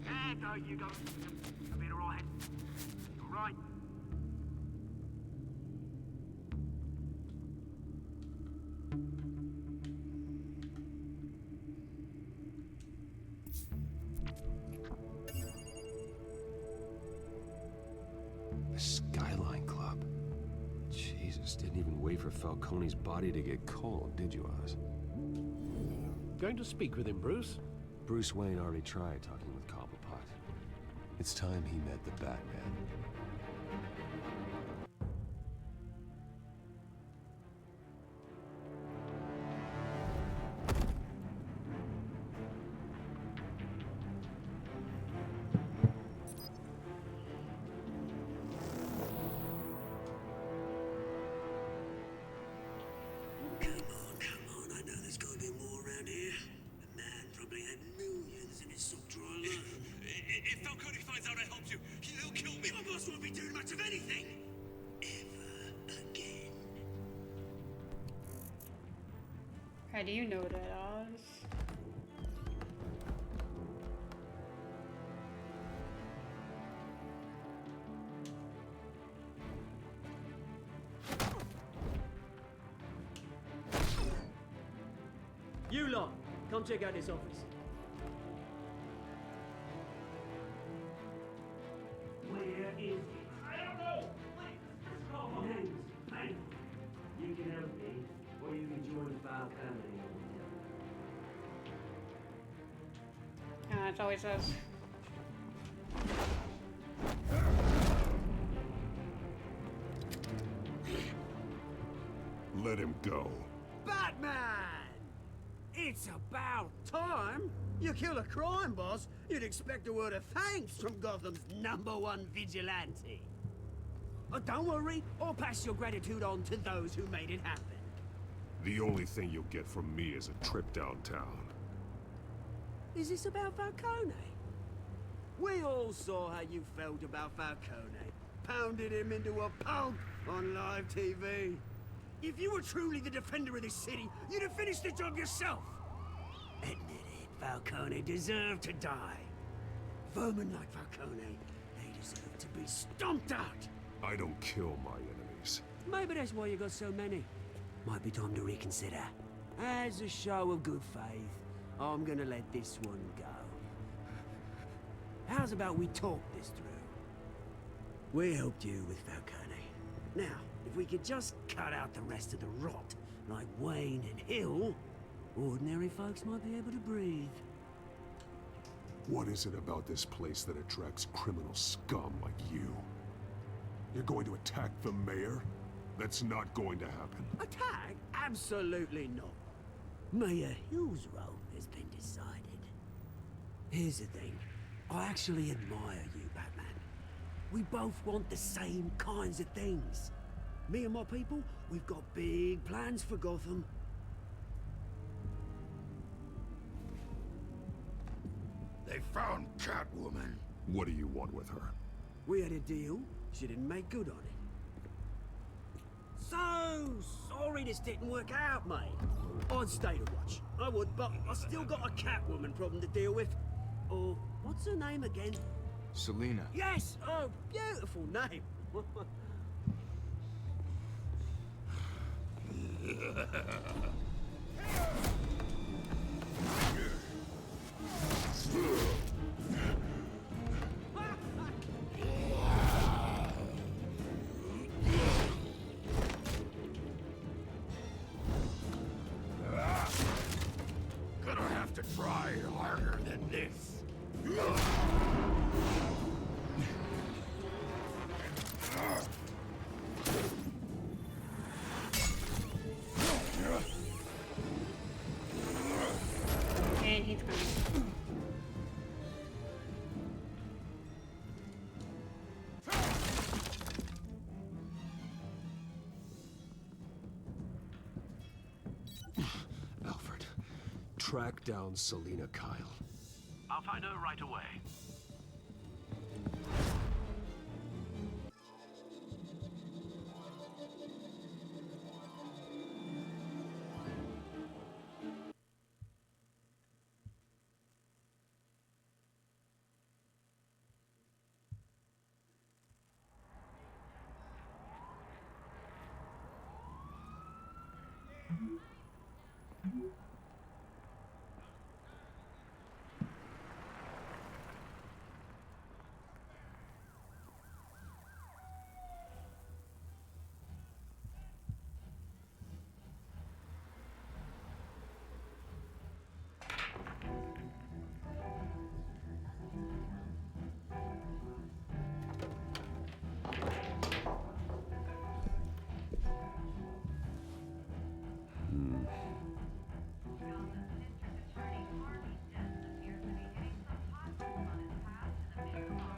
Yeah, no, you go. I'll be alright. Alright. The Skyline Club. Jesus, didn't even wait for Falcone's body to get cold, did you, Oz? Going to speak with him, Bruce? Bruce Wayne already tried talking with Cobblepot. It's time he met the Batman. boss won't be doing much of anything. Ever again. How do you know that, Oz? You lot, come check out this office. Where is it? I don't know! Names. You can help me, or you can join Falcone. It's always us. Let him go. Batman! It's about time. You kill a crime boss, you'd expect a word of thanks from Gotham's #1 vigilante. Oh, don't worry, I'll pass your gratitude on to those who made it happen. The only thing you'll get from me is a trip downtown. Is this about Falcone? We all saw how you felt about Falcone. Pounded him into a pulp on live TV. If you were truly the defender of this city, you'd have finished the job yourself. Admit it, Falcone deserved to die. Vermin like Falcone, they deserve to be stomped out. I don't kill my enemies. Maybe that's why you got so many. Might be time to reconsider. As a show of good faith, I'm gonna let this one go. How's about we talk this through? We helped you with Falcone. Now, if we could just cut out the rest of the rot, like Wayne and Hill, ordinary folks might be able to breathe. What is it about this place that attracts criminal scum like you? You're going to attack the mayor? That's not going to happen. Attack? Absolutely not. Mayor Hill's role has been decided. Here's the thing. I actually admire you, Batman. We both want the same kinds of things. Me and my people, we've got big plans for Gotham. They found Catwoman. What do you want with her? We had a deal. She didn't make good on it. So sorry this didn't work out, mate. I'd stay to watch. I would, but I still got a Catwoman problem to deal with. Or, what's her name again? Selina. Yes! Oh, beautiful name. Gonna have to try harder than this. And he's coming. Alfred, track down Selina Kyle. I'll find her right away.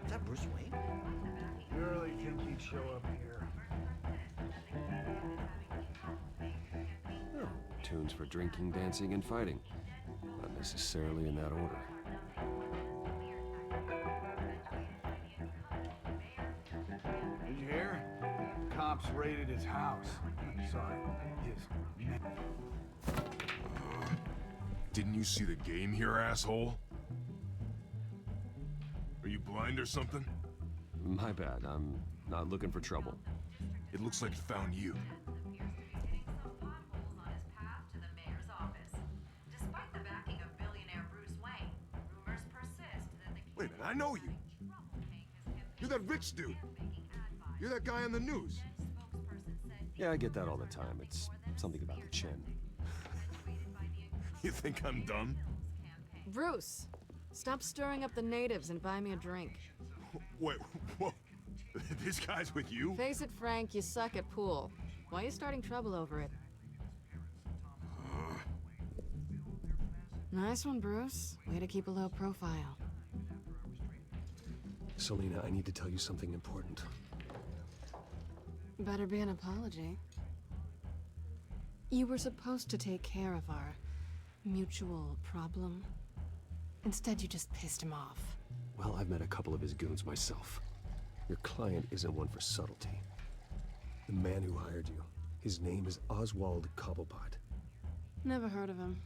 Is that Bruce Wayne? You really think he'd show up here? Oh, tunes for drinking, dancing, and fighting. Not necessarily in that order. Did you hear? Cops raided his house. Sorry, his Didn't you see the game here, asshole? Are you blind or something? My bad. I'm not looking for trouble. It looks like it found you. Wait a minute, I know you. You're that rich dude. You're that guy on the news. Yeah, I get that all the time. It's something about the chin. You think I'm dumb? Bruce, stop stirring up the natives and buy me a drink. Wait, whoa. This guy's with you? Face it, Frank, you suck at pool. Why are you starting trouble over it? Nice one, Bruce. Way to keep a low profile. Selina, I need to tell you something important. Better be an apology. You were supposed to take care of our mutual problem. Instead, you just pissed him off. Well, I've met a couple of his goons myself. Your client isn't one for subtlety. The man who hired you, his name is Oswald Cobblepot. Never heard of him.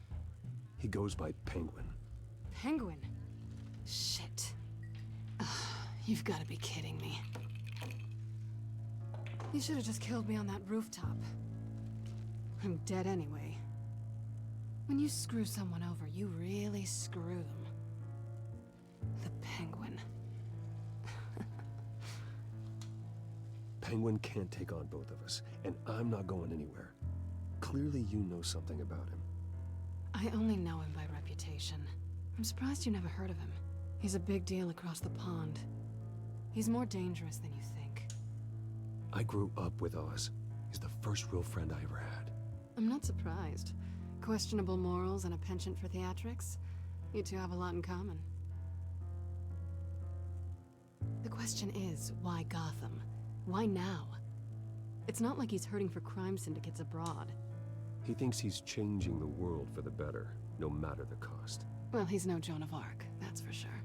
He goes by Penguin. Penguin? Shit. Ugh, you've got to be kidding me. You should have just killed me on that rooftop. I'm dead anyway. When you screw someone over, you really screw them. The Penguin. Penguin can't take on both of us, and I'm not going anywhere. Clearly you know something about him. I only know him by reputation. I'm surprised you never heard of him. He's a big deal across the pond. He's more dangerous than you think. I grew up with Oz. He's the first real friend I ever had. I'm not surprised. Questionable morals and a penchant for theatrics. You two have a lot in common. The question is, why Gotham? Why now? It's not like he's hurting for crime syndicates abroad. He thinks he's changing the world for the better, no matter the cost. Well, he's no Joan of Arc, that's for sure.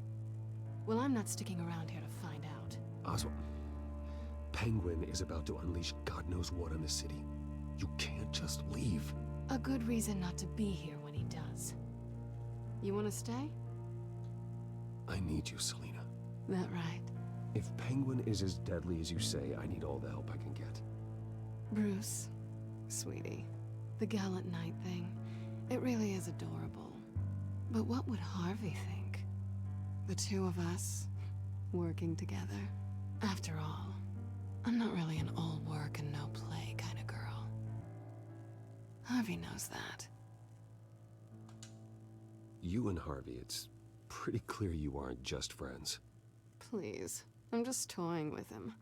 Well, I'm not sticking around here to find out. Oswald, Penguin is about to unleash God knows what on the city. You can't just leave. A good reason not to be here when he does. You want to stay? I need you, Selina. That right? If Penguin is as deadly as you say, I need all the help I can get. Bruce, sweetie, the gallant knight thing, it really is adorable. But what would Harvey think? The two of us, working together? After all, I'm not really an all work and no play kind of girl. Harvey knows that. You and Harvey, it's pretty clear you aren't just friends. Please, I'm just toying with him.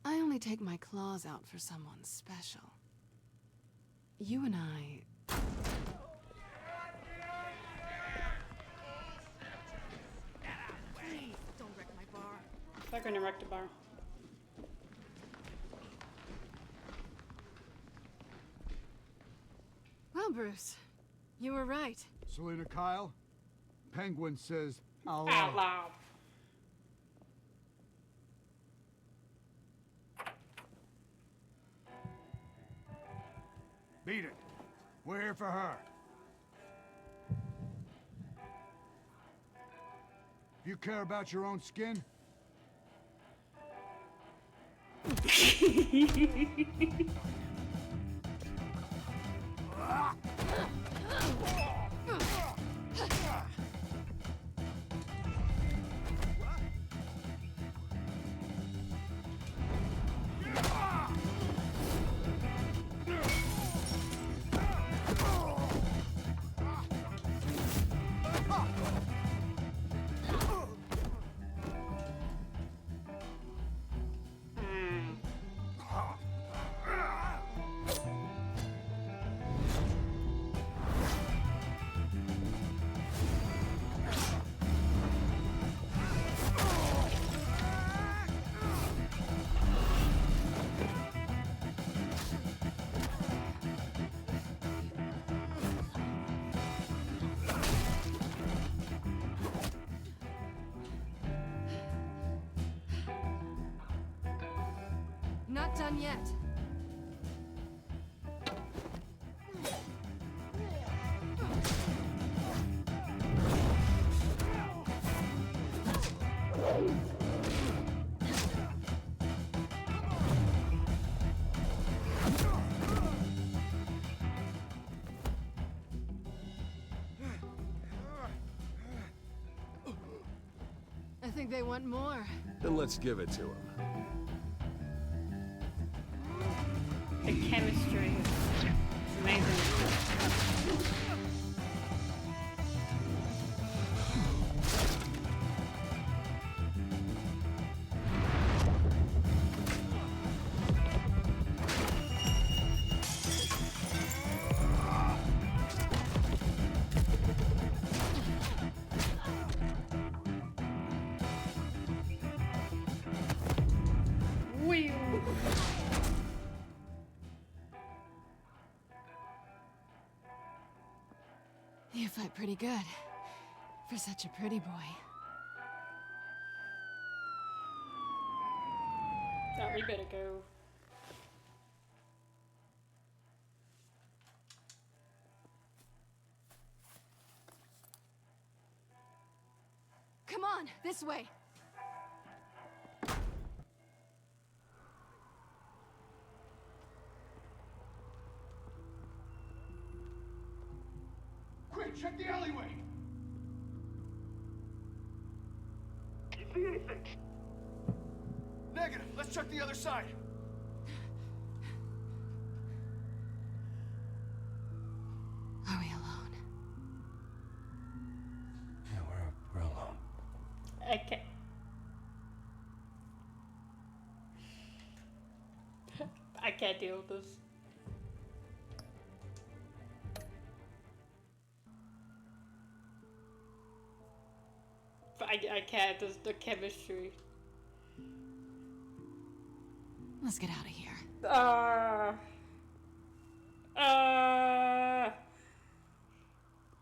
I only take my claws out for someone special. You and I... Please, don't wreck my bar. They're gonna wreck the bar. Well, Bruce, you were right. Selina Kyle, Penguin says out Out loud. Beat it. We're here for her. If you care about your own skin, Not done yet. I think they want more. Then let's give it to him. The chemistry is amazing. You fight pretty good. For such a pretty boy. Oh, we better go. Come on, this way. Quick, check the alleyway! You see anything? Negative. Let's check the other side. Are we alone? Yeah, we're alone. Okay. I can't deal with this. I can't, just the chemistry. Let's get out of here.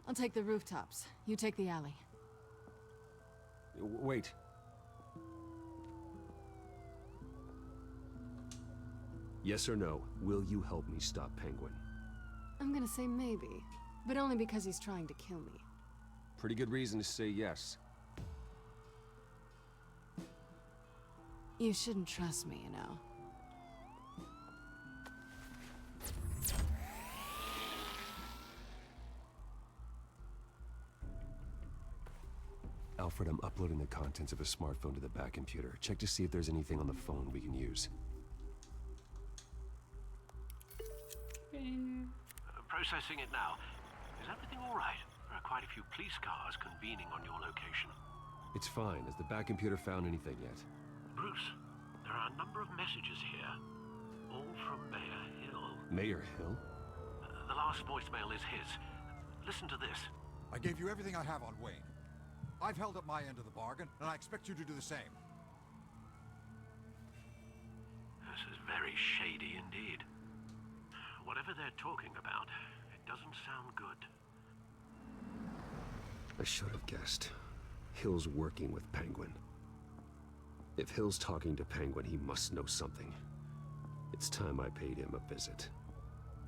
I'll take the rooftops. You take the alley. Wait. Yes or no, will you help me stop Penguin? I'm gonna say maybe, but only because he's trying to kill me. Pretty good reason to say yes. You shouldn't trust me, you know. Alfred, I'm uploading the contents of a smartphone to the back computer. Check to see if there's anything on the phone we can use. Processing it now. Is everything all right? There are quite a few police cars convening on your location. It's fine. Has the back computer found anything yet? Bruce, there are a number of messages here. All from Mayor Hill. Mayor Hill? The last voicemail is his. Listen to this. I gave you everything I have on Wayne. I've held up my end of the bargain, and I expect you to do the same. This is very shady indeed. Whatever they're talking about, it doesn't sound good. I should have guessed. Hill's working with Penguin. If Hill's talking to Penguin, he must know something. It's time I paid him a visit.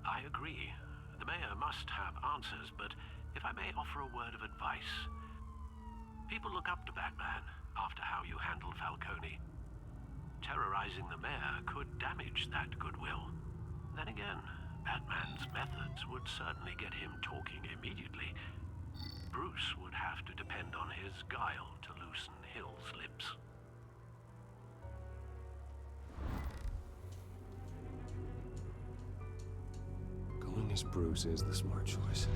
I agree. The mayor must have answers, but if I may offer a word of advice. People look up to Batman after how you handled Falcone. Terrorizing the mayor could damage that goodwill. Then again, Batman's methods would certainly get him talking immediately. Bruce would have to depend on his guile to loosen Hill's lips. Going as Bruce is the smart choice.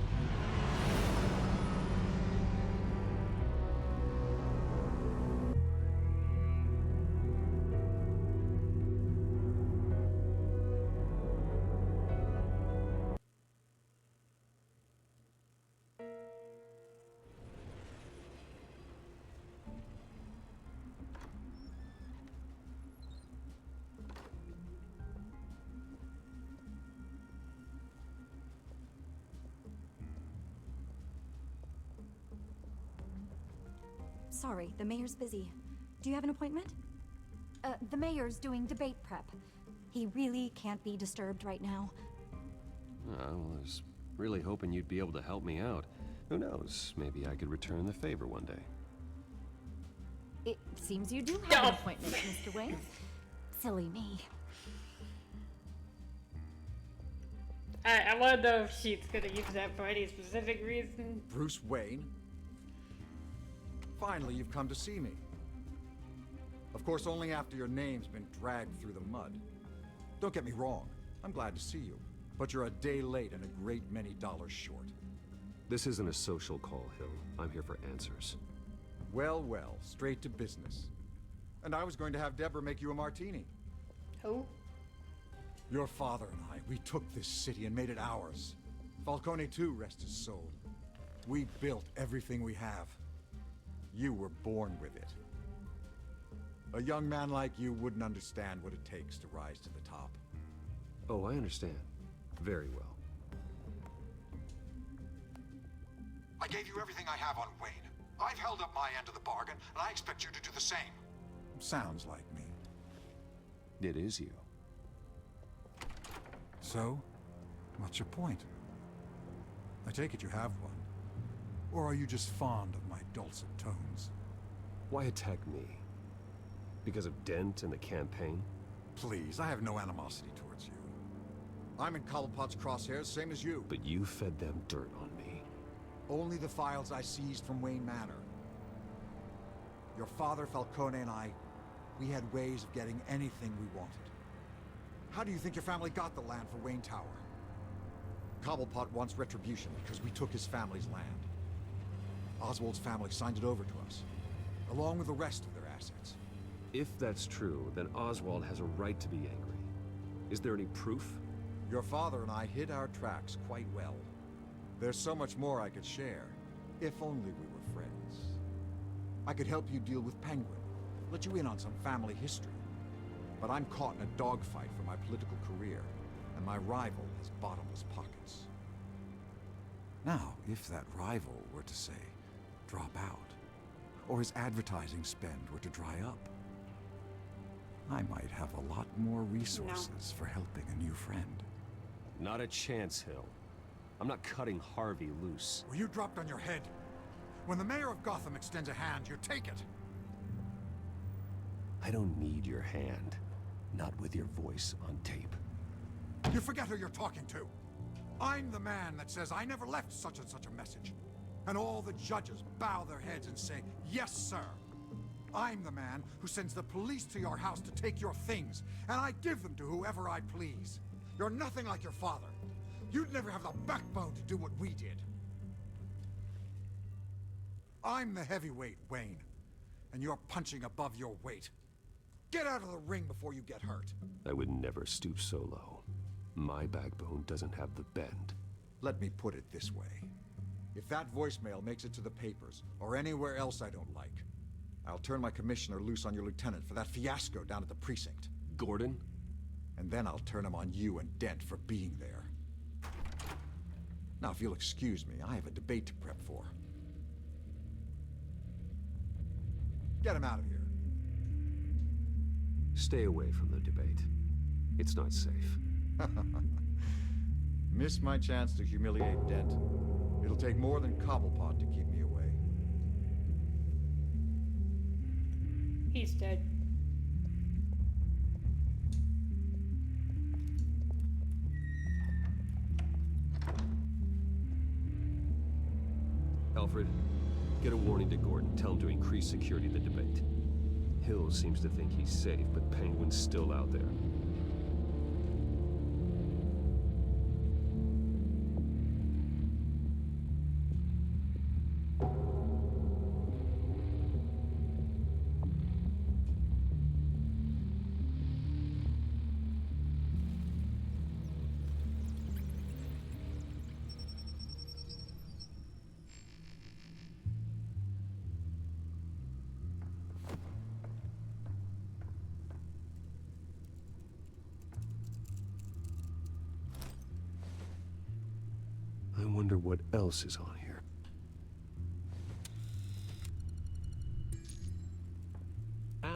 Sorry, the mayor's busy. Do you have an appointment? The mayor's doing debate prep. He really can't be disturbed right now. I was really hoping you'd be able to help me out. Who knows, maybe I could return the favor one day. It seems you do have an appointment, Mr. Wayne. Silly me. I want to know if she's gonna use that for any specific reason. Bruce Wayne? Finally, you've come to see me. Of course, only after your name's been dragged through the mud. Don't get me wrong, I'm glad to see you. But you're a day late and a great many dollars short. This isn't a social call, Hill. I'm here for answers. Well, well, straight to business. And I was going to have Deborah make you a martini. Who? Your father and I, we took this city and made it ours. Falcone too, rest his soul. We built everything we have. You were born with it. A young man like you wouldn't understand what it takes to rise to the top. Oh, I understand. Very well. I gave you everything I have on Wayne. I've held up my end of the bargain, and I expect you to do the same. Sounds like me. It is you. So, what's your point? I take it you have one. Or are you just fond of my dulcet tones? Why attack me? Because of Dent and the campaign? Please, I have no animosity towards you. I'm in Cobblepot's crosshairs, same as you. But you fed them dirt on me. Only the files I seized from Wayne Manor. Your father, Falcone, and I, we had ways of getting anything we wanted. How do you think your family got the land for Wayne Tower? Cobblepot wants retribution because we took his family's land. Oswald's family signed it over to us, along with the rest of their assets. If that's true, then Oswald has a right to be angry. Is there any proof? Your father and I hid our tracks quite well. There's so much more I could share, if only we were friends. I could help you deal with Penguin, let you in on some family history. But I'm caught in a dogfight for my political career, and my rival has bottomless pockets. Now, if that rival were to say, drop out, or his advertising spend were to dry up, I might have a lot more resources for helping a new friend. Not a chance, Hill. I'm not cutting Harvey loose. Were you dropped on your head? When the mayor of Gotham extends a hand, you take it. I don't need your hand. Not with your voice on tape. You forget who you're talking to. I'm the man that says I never left such and such a message. And all the judges bow their heads and say, yes, sir. I'm the man who sends the police to your house to take your things, and I give them to whoever I please. You're nothing like your father. You'd never have the backbone to do what we did. I'm the heavyweight, Wayne, and you're punching above your weight. Get out of the ring before you get hurt. I would never stoop so low. My backbone doesn't have the bend. Let me put it this way. If that voicemail makes it to the papers, or anywhere else I don't like, I'll turn my commissioner loose on your lieutenant for that fiasco down at the precinct. Gordon? And then I'll turn him on you and Dent for being there. Now, if you'll excuse me, I have a debate to prep for. Get him out of here. Stay away from the debate. It's not safe. Missed my chance to humiliate Dent. It'll take more than Cobblepot to keep me away. He's dead. Alfred, get a warning to Gordon. Tell him to increase security in the debate. Hill seems to think he's safe, but Penguin's still out there. I wonder what else is on here.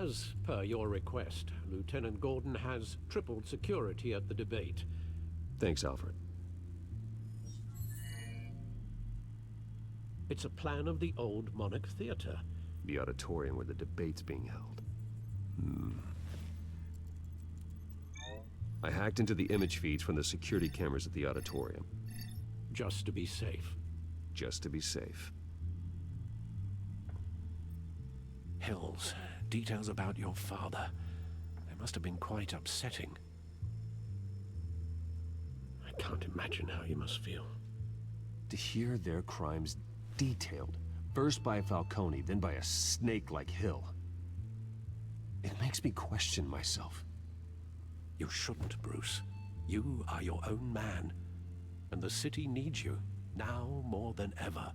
As per your request, Lieutenant Gordon has tripled security at the debate. Thanks, Alfred. It's a plan of the old Monarch Theater. The auditorium where the debate's being held. I hacked into the image feeds from the security cameras at the auditorium. Just to be safe. Just to be safe. Hills, details about your father. They must have been quite upsetting. I can't imagine how you must feel. To hear their crimes detailed, first by Falcone, then by a snake like Hill. It makes me question myself. You shouldn't, Bruce. You are your own man. And the city needs you, now more than ever.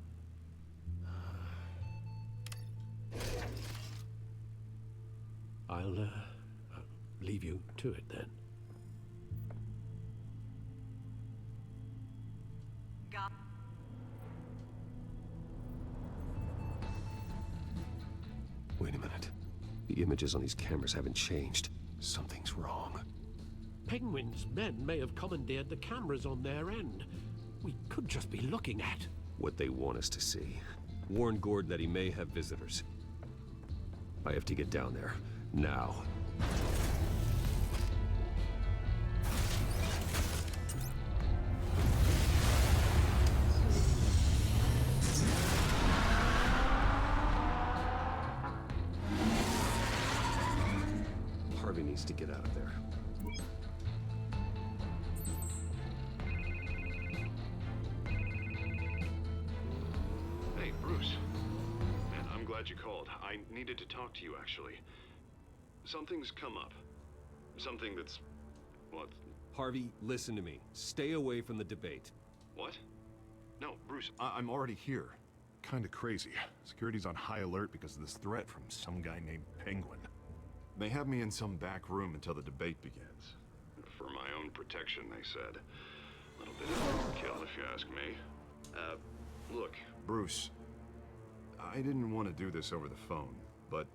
I'll leave you to it then. Wait a minute. The images on these cameras haven't changed. Something's wrong. Penguin's men may have commandeered the cameras on their end. We could just be looking at what they want us to see. Warn Gord that he may have visitors. I have to get down there. Now. Harvey needs to get out of there. Hey, Bruce. Man, I'm glad you called. I needed to talk to you, actually. Something's come up. Something that's... what? Harvey, listen to me. Stay away from the debate. What? No, Bruce, I'm already here. Kinda crazy. Security's on high alert because of this threat from some guy named Penguin. They have me in some back room until the debate begins. For my own protection, they said. A little bit of overkill, if you ask me. Look, Bruce, I didn't want to do this over the phone, but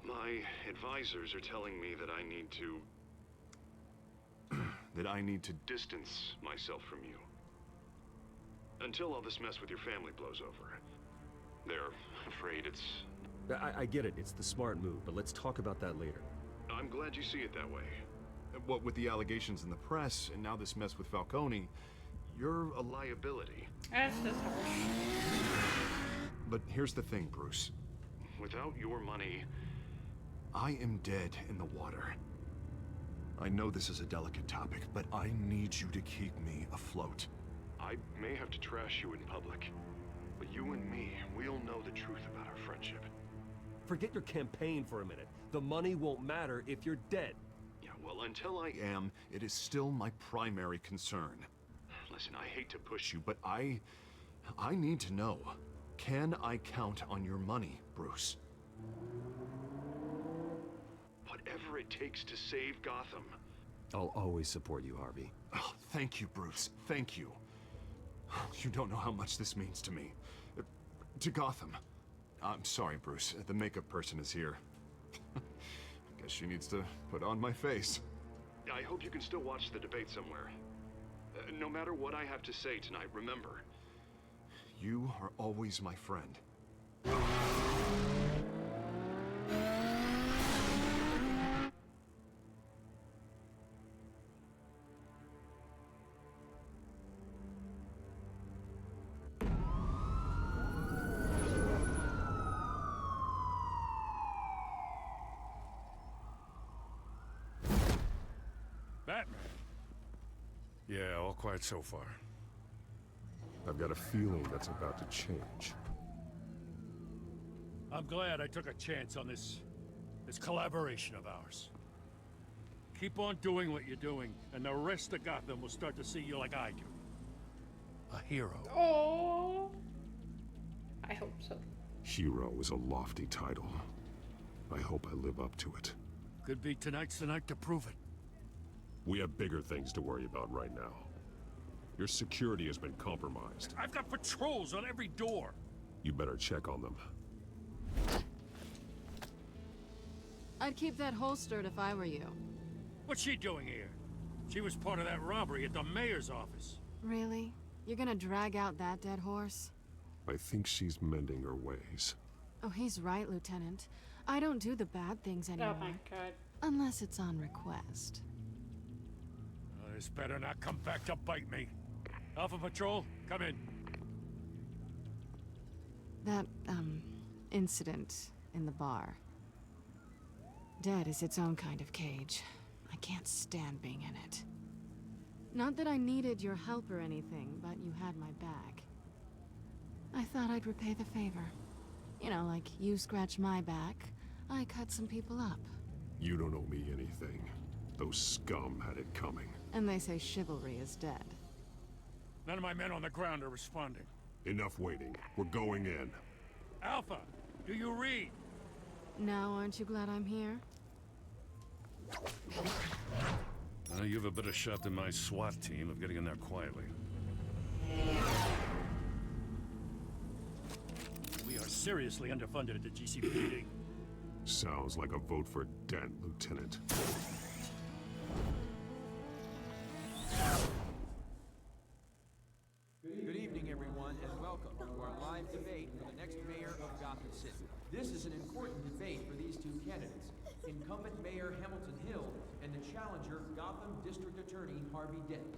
my advisors are telling me that I need to... that I need to distance myself from you. Until all this mess with your family blows over. They're afraid it's... I get it. It's the smart move, but let's talk about that later. I'm glad you see it that way. What with the allegations in the press, and now this mess with Falcone, you're a liability. That's just harsh. But here's the thing, Bruce. Without your money, I am dead in the water. I know this is a delicate topic, but I need you to keep me afloat. I may have to trash you in public, but you and me, we'll know the truth about our friendship. Forget your campaign for a minute. The money won't matter if you're dead. Yeah, well, until I am, it is still my primary concern. Listen, I hate to push you, but I need to know. Can I count on your money, Bruce? Whatever it takes to save Gotham. I'll always support you, Harvey. Oh, thank you, Bruce. Thank you. You don't know how much this means to me. To Gotham. I'm sorry, Bruce. The makeup person is here. Guess she needs to put on my face. I hope you can still watch the debate somewhere. No matter what I have to say tonight, remember, you are always my friend. Batman? Yeah, all quiet so far. I've got a feeling that's about to change. I'm glad I took a chance on this collaboration of ours. Keep on doing what you're doing, and the rest of Gotham will start to see you like I do. A hero. Oh, I hope so. Hero is a lofty title. I hope I live up to it. Could be tonight's the night to prove it. We have bigger things to worry about right now. Your security has been compromised. I've got patrols on every door. You better check on them. I'd keep that holstered if I were you. What's she doing here? She was part of that robbery at the mayor's office. Really? You're gonna drag out that dead horse? I think she's mending her ways. Oh, he's right, Lieutenant. I don't do the bad things anymore. Oh my god. Unless it's on request. Oh, this better not come back to bite me. Alpha Patrol, come in. That, incident in the bar. Dead is its own kind of cage. I can't stand being in it. Not that I needed your help or anything, but you had my back. I thought I'd repay the favor. You know, like you scratch my back, I cut some people up. You don't owe me anything. Those scum had it coming. And they say chivalry is dead. None of my men on the ground are responding. Enough waiting. We're going in. Alpha, do you read? Now, aren't you glad I'm here? You have a better shot than my SWAT team of getting in there quietly. We are seriously underfunded at the GCPD. Sounds like a vote for Dent, Lieutenant. Good evening, everyone, and welcome to our live debate for the next mayor of Gotham City. This is an important debate for these two candidates, incumbent Mayor Hamilton Hill and the challenger Gotham District Attorney Harvey Dent.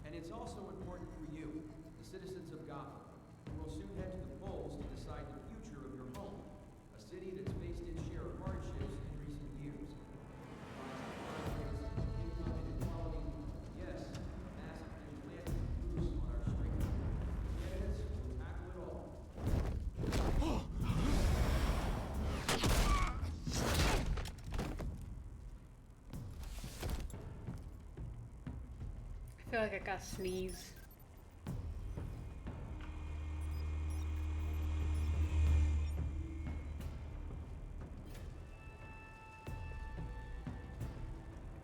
And it's also important for you, the citizens of Gotham, who will soon head to the polls to decide the future of your home, a city that's faced its share of hardships in recent years. Income inequality, yes, massive vigilante loose on our streets. Candidates will tackle it all. I feel like I got sneeze.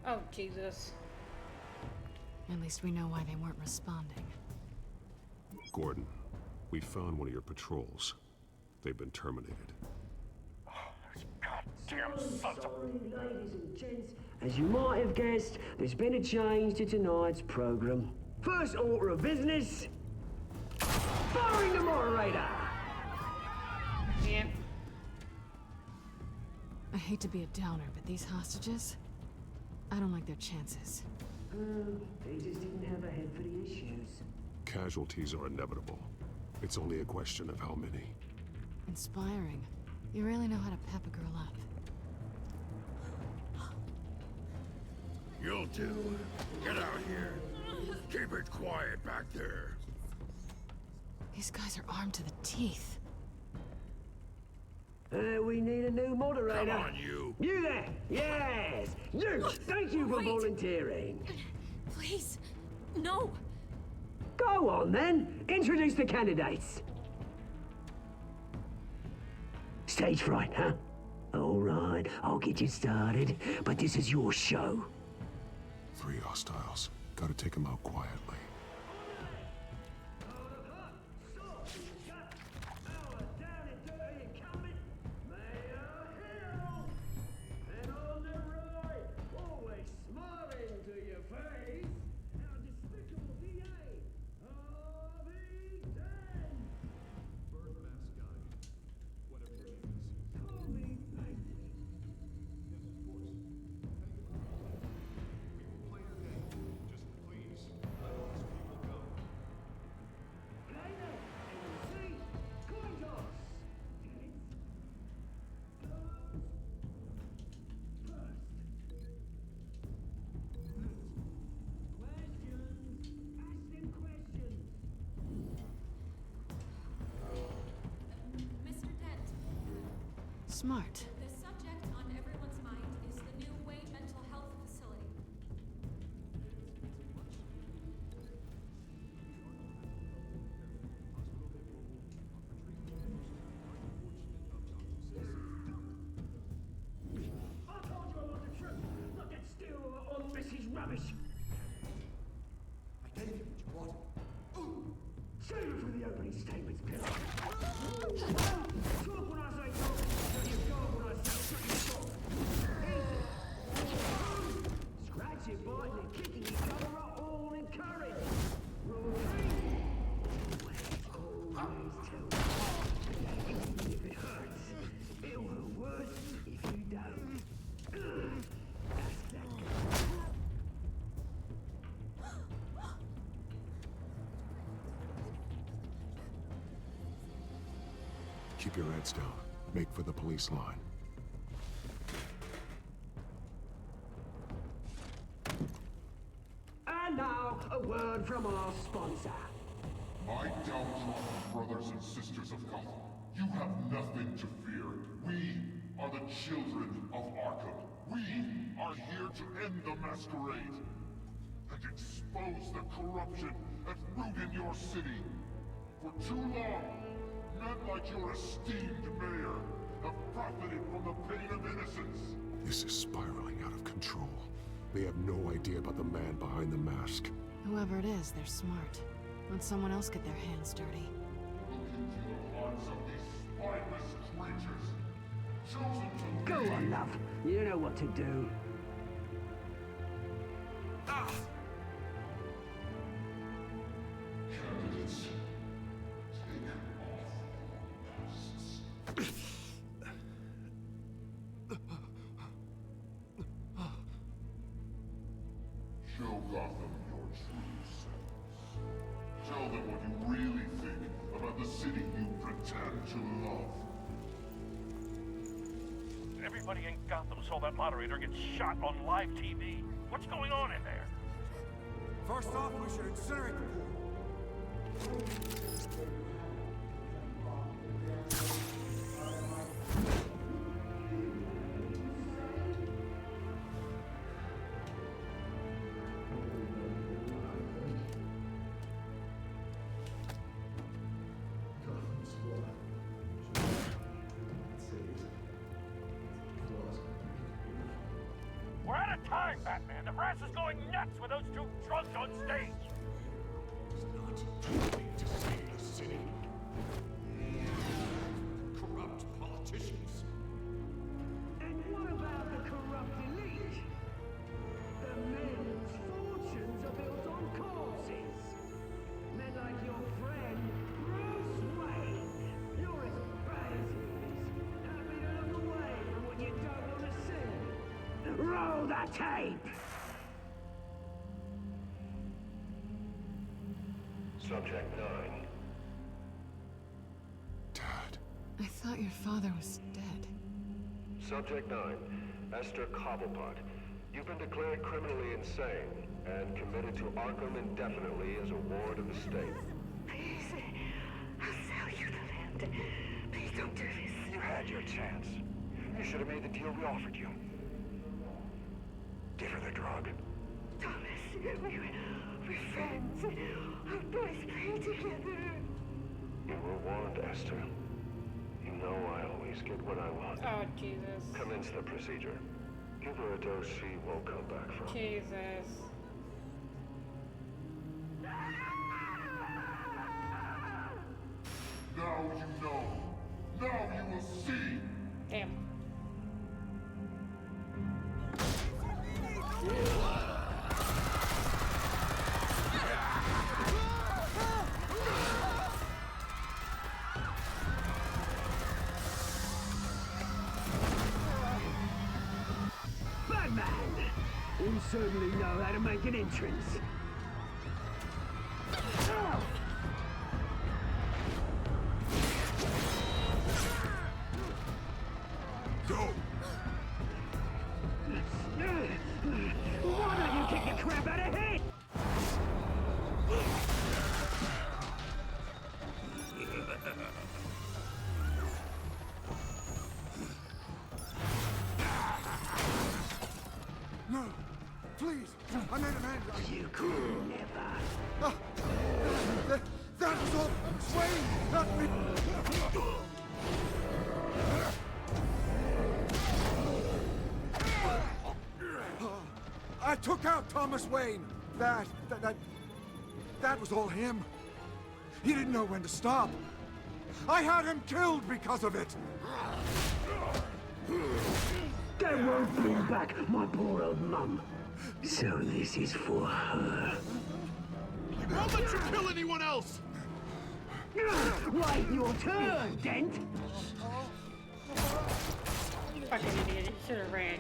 Oh, Jesus. At least we know why they weren't responding. Gordon, we found one of your patrols. They've been terminated. Goddamn sons of... Sorry, ladies and gents. As you might have guessed, there's been a change to tonight's program. First order of business, firing the moderator. Yep. I hate to be a downer, but these hostages, I don't like their chances. They just didn't have a head for the issues. Casualties are inevitable. It's only a question of how many. Inspiring. You really know how to pep a girl up. You'll do. Get out here. Keep it quiet back there. These guys are armed to the teeth. We need a new moderator. Come on, you. You there? Yes. You. Thank you for volunteering. Please, no. Go on then. Introduce the candidates. Stage fright, huh? All right, I'll get you started, but this is your show. 3 hostiles. Gotta take them out quietly. Smart. The subject on everyone's mind is the new Wayne Mental Health Facility. I told you I want the truth, not that stew on Mrs. Rubbish. I gave you what you wanted. Save it for the opening statements, Pillar. Talk when I say talk, so you go when I say shut your talk. Keep your heads down. Make for the police line. And now, a word from our sponsor. My downtrodden brothers and sisters of Gotham, you have nothing to fear. We are the children of Arkham. We are here to end the masquerade and expose the corruption at root in your city. For too long, men like your esteemed mayor have profited from the pain of innocence. This is spiraling out of control. They have no idea about the man behind the mask. Whoever it is, they're smart. Let someone else get their hands dirty. Look into the hearts of these spineless creatures, chosen to Go lead. on, love. You know what to do. Candidates, take off masks. Show Gotham your true selves. Tell them what you really think about the city you pretend to love. Everybody in Gotham saw that moderator get shot on live TV. What's going on in there? First off, we should incinerate the pool. We're out of time, Batman. The press is going nuts with those two drunks on stage. To save the city. Corrupt politicians. And what about the corrupt elite? The men whose fortunes are built on corpses. Men like your friend, Bruce Wayne. You're as bad as he is. Happy to look away from what you don't want to see. Roll the tape! Subject 9. Dad. I thought your father was dead. Subject 9. Esther Cobblepot. You've been declared criminally insane and committed to Arkham indefinitely as a ward of the state. Please, I'll sell you the land. Please don't do this. You had your chance. You should have made the deal we offered you. Give her the drug. Thomas, we're friends. Our boys play together. You were warned, Esther. You know I always get what I want. Oh, Jesus. Commence the procedure. Give her a dose she won't come back from. Jesus. Now you know. Now you will see. Damn. Batman! You certainly know how to make an entrance. Go! Why don't you kick the crap out of him? No! Please! I made a man. You could never. That was all Wayne, not me! I took out Thomas Wayne. That was all him. He didn't know when to stop. I had him killed because of it. That won't bring back my poor old mum. So this is for her. I won't let you kill anyone else! Wait your turn, Dent! Fucking idiot. He should have ran.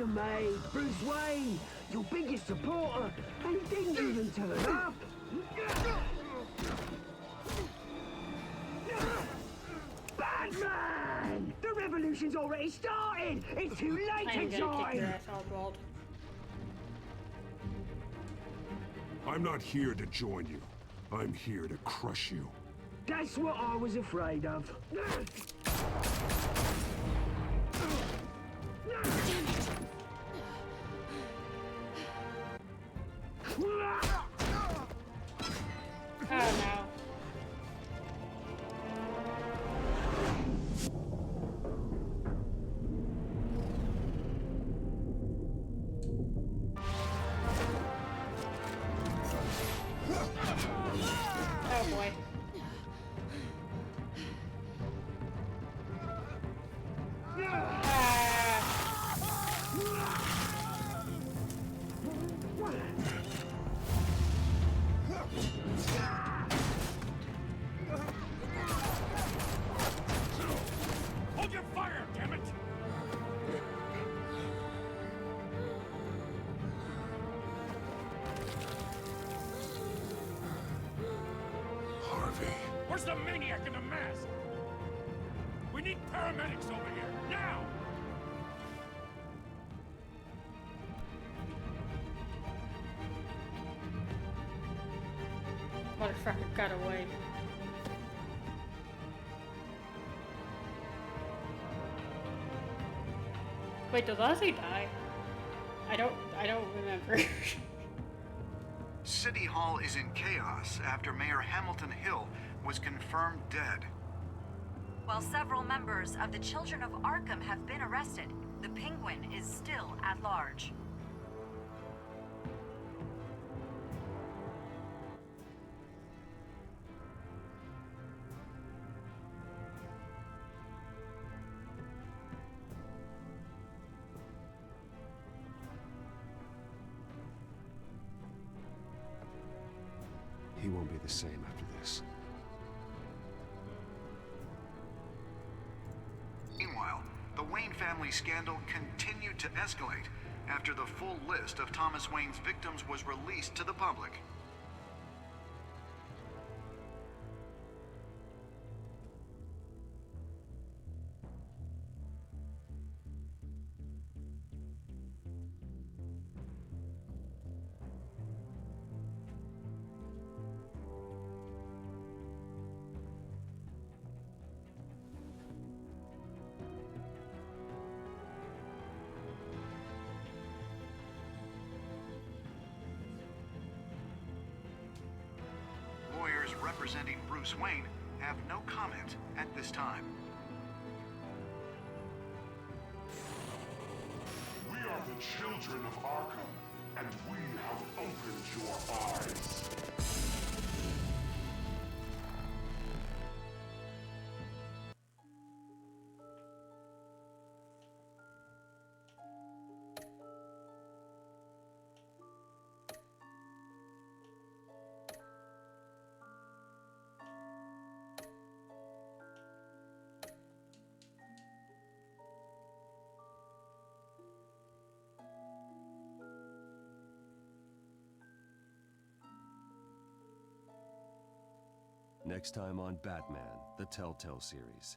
you made, Bruce Wayne, your biggest supporter, and he didn't even turn up. Batman! The revolution's already started! It's too late I am to gonna kick your join! ass, Oswald. I'm not here to join you. I'm here to crush you. That's what I was afraid of. Oh no. Oh boy. Hold your fire, damn it! Harvey. Where's the maniac in the mask? We need paramedics over here, now! Motherfucker got away. Wait, does Ozzy die? I don't remember. City Hall is in chaos after Mayor Hamilton Hill was confirmed dead. While several members of the Children of Arkham have been arrested, the Penguin is still at large. He won't be the same after this. Meanwhile, the Wayne family scandal continued to escalate after the full list of Thomas Wayne's victims was released to the public. Lawyers representing Bruce Wayne have no comment at this time. We are the children of Arkham, and we have opened your eyes. Next time on Batman, the Telltale Series.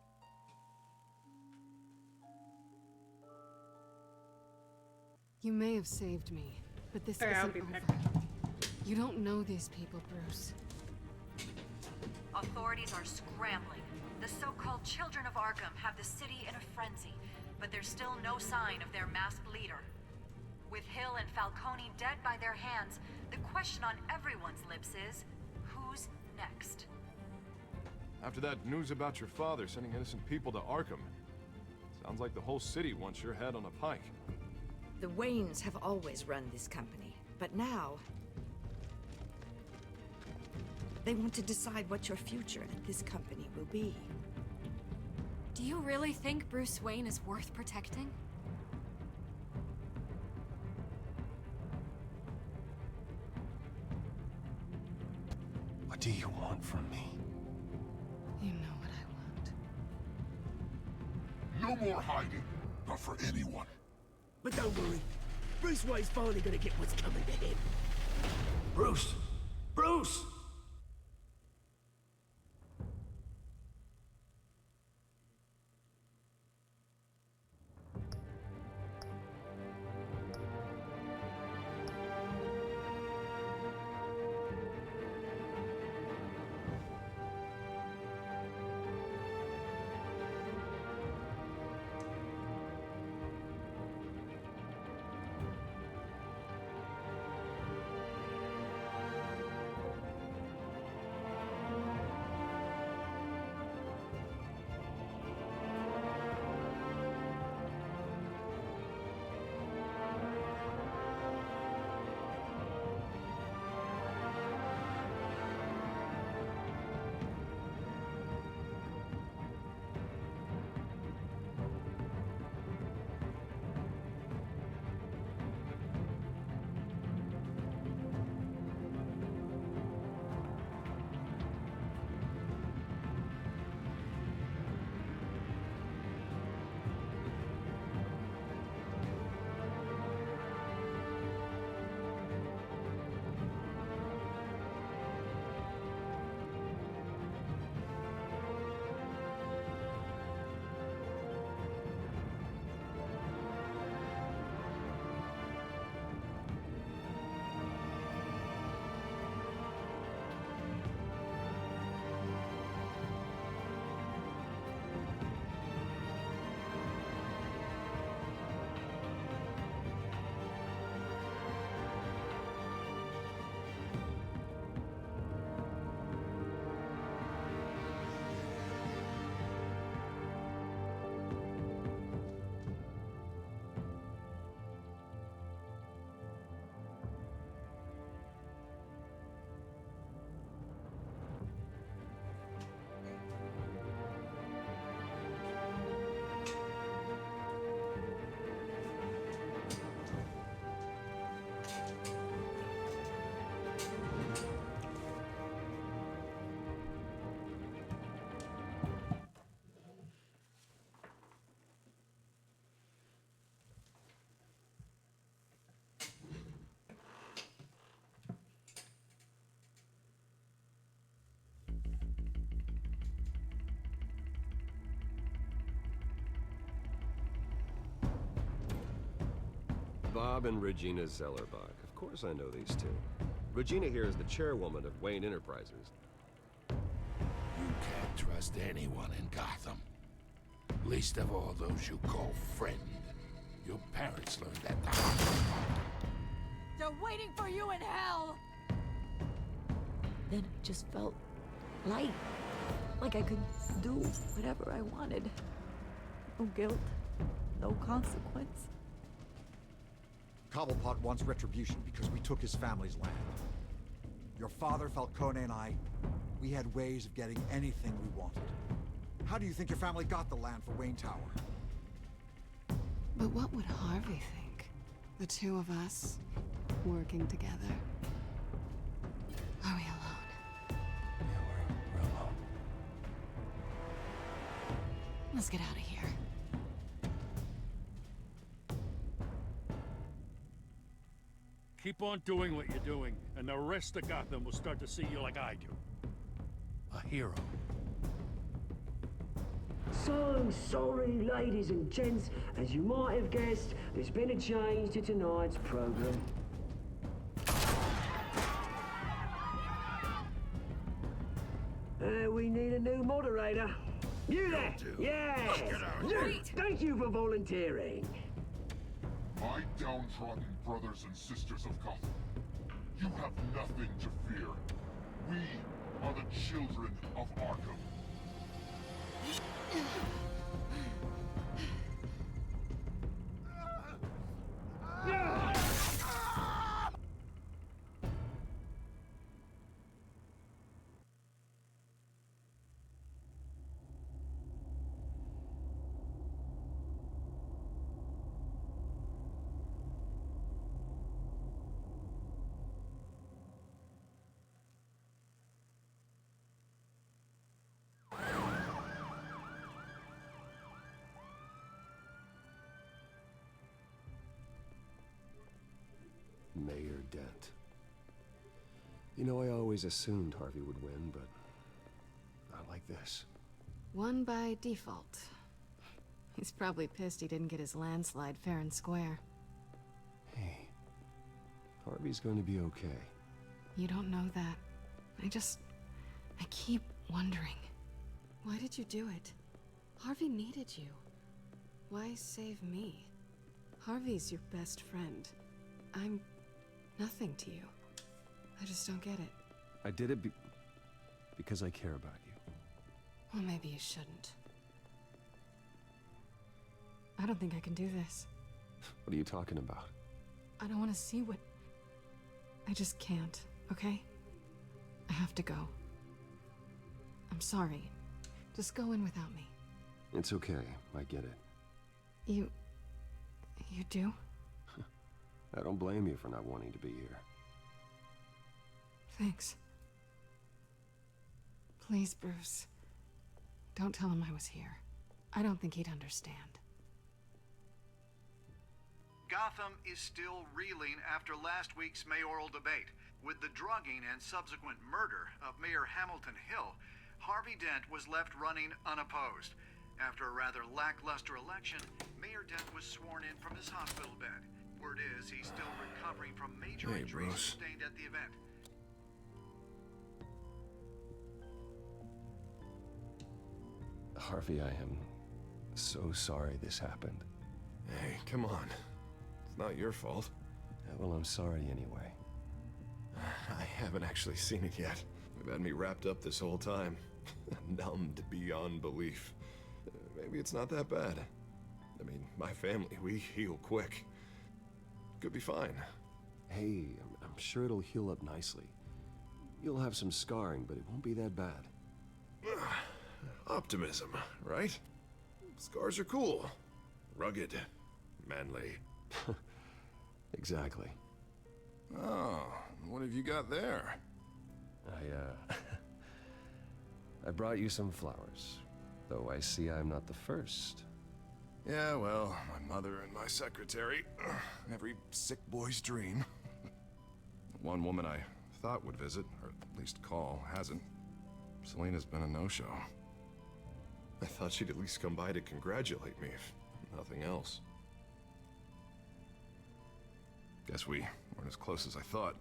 You may have saved me, but this Alright, I'll isn't be over. back. You don't know these people, Bruce. Authorities are scrambling. The so-called Children of Arkham have the city in a frenzy, but there's still no sign of their masked leader. With Hill and Falcone dead by their hands, the question on everyone's lips is, who's next? After that news about your father sending innocent people to Arkham, sounds like the whole city wants your head on a pike. The Waynes have always run this company, but now they want to decide what your future at this company will be. Do you really think Bruce Wayne is worth protecting? What do you want from me? You know what I want. No more hiding, not for anyone. But don't worry. Bruce Wayne's finally gonna get what's coming to him. Bruce! Bruce! Bob and Regina Zellerbach. Of course I know these two. Regina here is the chairwoman of Wayne Enterprises. You can't trust anyone in Gotham. Least of all those you call friend. Your parents learned that the hard way. They're waiting for you in hell! Then it just felt light. Like I could do whatever I wanted. No guilt, no consequence. Cobblepot wants retribution because we took his family's land. Your father, Falcone, and I, we had ways of getting anything we wanted. How do you think your family got the land for Wayne Tower? But what would Harvey think? The two of us, working together. Are we alone? We're alone. Let's get out of here. Keep on doing what you're doing, and the rest of Gotham will start to see you like I do. A hero. So sorry, ladies and gents. As you might have guessed, there's been a change to tonight's program. We need a new moderator. You there? Yes! You. Thank you for volunteering. My downtrodden brothers and sisters of Gotham, you have nothing to fear. We are the children of Arkham. You know, I always assumed Harvey would win, but not like this. Won by default. He's probably pissed he didn't get his landslide fair and square. Hey, Harvey's going to be okay. You don't know that. I keep wondering. Why did you do it? Harvey needed you. Why save me? Harvey's your best friend. I'm nothing to you. I just don't get it. I did it because I care about you. Well, maybe you shouldn't. I don't think I can do this. What are you talking about? I don't want to see what... I just can't, okay? I have to go. I'm sorry. Just go in without me. It's okay. I get it. You do? I don't blame you for not wanting to be here. Thanks. Please, Bruce. Don't tell him I was here. I don't think he'd understand. Gotham is still reeling after last week's mayoral debate. With the drugging and subsequent murder of Mayor Hamilton Hill, Harvey Dent was left running unopposed. After a rather lackluster election, Mayor Dent was sworn in from his hospital bed. Word is he's still recovering from major injuries sustained at the event. Harvey, I am so sorry this happened. Hey, come on. It's not your fault. Yeah, well, I'm sorry anyway. I haven't actually seen it yet. You've had me wrapped up this whole time. Numbed beyond belief. Maybe it's not that bad. I mean, my family, we heal quick. Could be fine. Hey, I'm sure it'll heal up nicely. You'll have some scarring, but it won't be that bad. Optimism, right? Scars are cool. Rugged. Manly. Exactly. Oh, what have you got there? I brought you some flowers. Though I see I'm not the first. Yeah, well, my mother and my secretary. Every sick boy's dream. One woman I thought would visit, or at least call, hasn't. Selena's been a no-show. I thought she'd at least come by to congratulate me, if nothing else. Guess we weren't as close as I thought.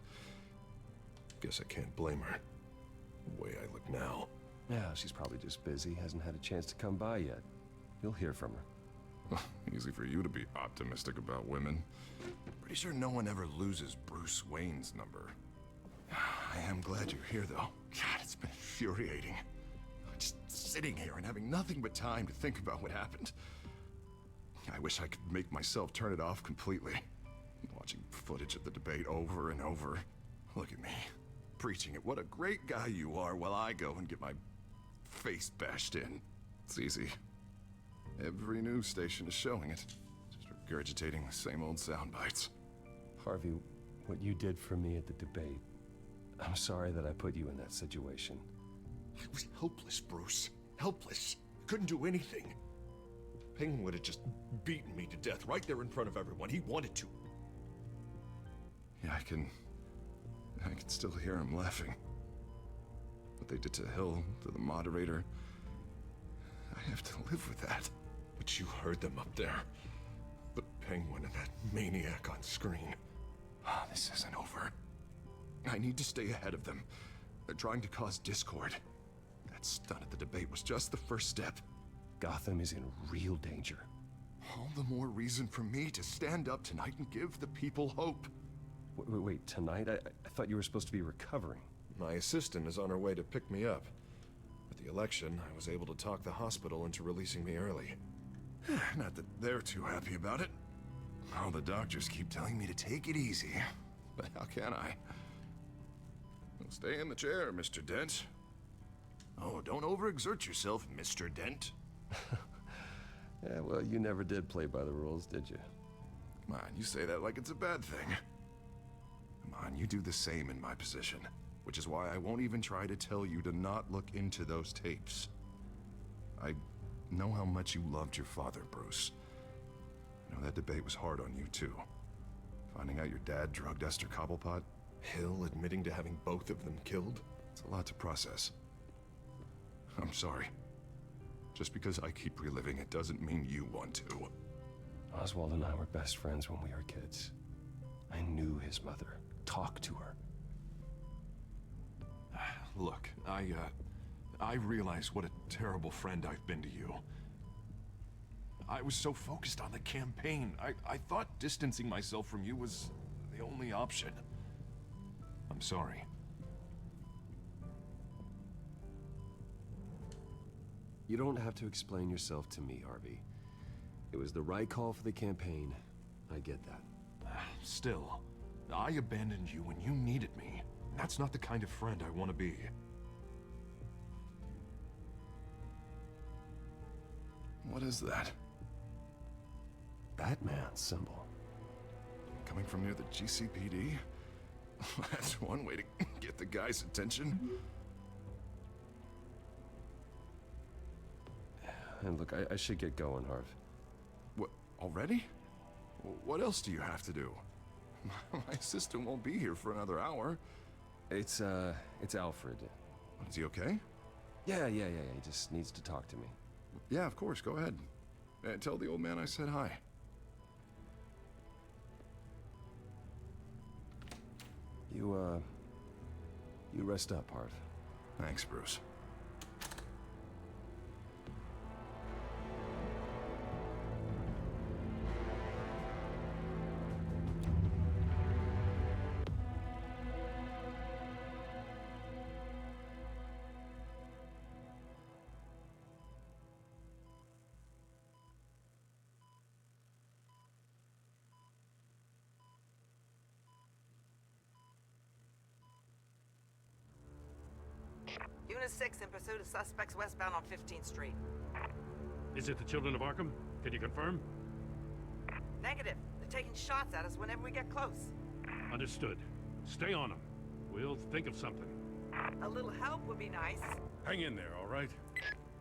Guess I can't blame her. The way I look now. Yeah, she's probably just busy, hasn't had a chance to come by yet. You'll hear from her. Easy for you to be optimistic about women. Pretty sure no one ever loses Bruce Wayne's number. I am glad you're here, though. God, it's been infuriating. Just sitting here and having nothing but time to think about what happened. I wish I could make myself turn it off completely. Watching footage of the debate over and over. Look at me, preaching it. What a great guy you are, while I go and get my face bashed in. It's easy. Every news station is showing it. Just regurgitating the same old sound bites. Harvey, what you did for me at the debate, I'm sorry that I put you in that situation. I was helpless, Bruce. Helpless. Couldn't do anything. Penguin would have just beaten me to death right there in front of everyone. He wanted to. Yeah, I can still hear him laughing. What they did to Hill, to the moderator. I have to live with that. But you heard them up there. The Penguin and that maniac on screen. This isn't over. I need to stay ahead of them. They're trying to cause discord. That stunt at the debate was just the first step. Gotham is in real danger. All the more reason for me to stand up tonight and give the people hope. Wait, tonight? I thought you were supposed to be recovering. My assistant is on her way to pick me up. With the election, I was able to talk the hospital into releasing me early. Not that they're too happy about it. All the doctors keep telling me to take it easy. But how can I? Well, stay in the chair, Mr. Dent. Oh, don't overexert yourself, Mr. Dent. Yeah, well, you never did play by the rules, did you? Come on, you say that like it's a bad thing. Come on, you do the same in my position. Which is why I won't even try to tell you to not look into those tapes. I know how much you loved your father, Bruce. I know that debate was hard on you, too. Finding out your dad drugged Esther Cobblepot, Hill admitting to having both of them killed? It's a lot to process. I'm sorry. Just because I keep reliving it doesn't mean you want to. Oswald and I were best friends when we were kids. I knew his mother. Talked to her. Look, I realize what a terrible friend I've been to you. I was so focused on the campaign. I thought distancing myself from you was the only option. I'm sorry. You don't have to explain yourself to me, Harvey. It was the right call for the campaign. I get that. Still, I abandoned you when you needed me. That's not the kind of friend I want to be. What is that? Batman symbol. Coming from near the GCPD? That's one way to get the guy's attention. And look, I should get going, Harv. What, already? What else do you have to do? My assistant won't be here for another hour. It's Alfred. Is he okay? Yeah. He just needs to talk to me. Yeah, of course, go ahead. Tell the old man I said hi. You rest up, Harv. Thanks, Bruce. Unit 6 in pursuit of suspects westbound on 15th Street. Is it the Children of Arkham? Can you confirm? Negative. They're taking shots at us whenever we get close. Understood. Stay on them. We'll think of something. A little help would be nice. Hang in there, all right?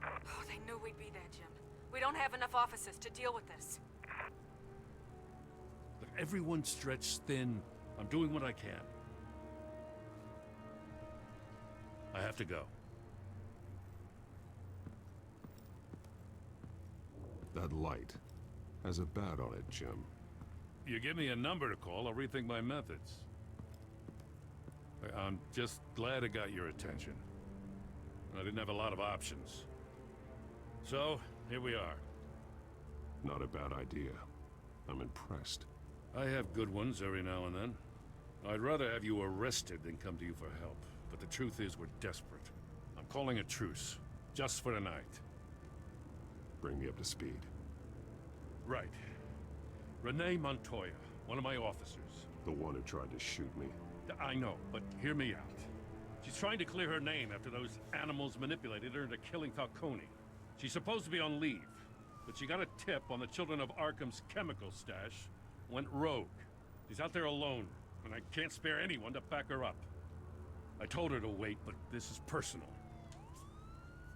Oh, they knew we'd be there, Jim. We don't have enough officers to deal with this. Look, everyone's stretched thin. I'm doing what I can. I have to go. That light has a bat on it, Jim. You give me a number to call, I'll rethink my methods. I'm just glad it got your attention. I didn't have a lot of options. So, here we are. Not a bad idea. I'm impressed. I have good ones every now and then. I'd rather have you arrested than come to you for help. But the truth is, we're desperate. I'm calling a truce. Just for tonight. Bring me up to speed. Right. Renee Montoya, one of my officers. The one who tried to shoot me. I know, but hear me out. She's trying to clear her name after those animals manipulated her into killing Falcone. She's supposed to be on leave, but she got a tip on the Children of Arkham's chemical stash, went rogue. She's out there alone, and I can't spare anyone to back her up. I told her to wait, but this is personal.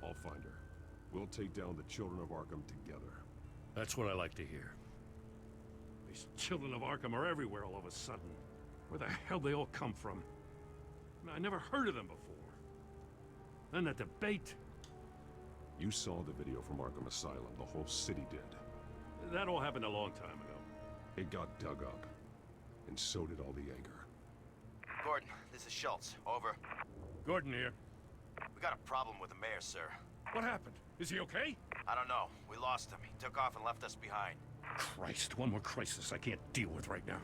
I'll find her. We'll take down the Children of Arkham together. That's what I like to hear. These Children of Arkham are everywhere all of a sudden. Where the hell they all come from? I never heard of them before. Then that debate. You saw the video from Arkham Asylum. The whole city did. That all happened a long time ago. It got dug up. And so did all the anger. Gordon, this is Schultz. Over. Gordon here. We got a problem with the mayor, sir. What happened? Is he okay? I don't know. We lost him. He took off and left us behind. Christ, one more crisis I can't deal with right now.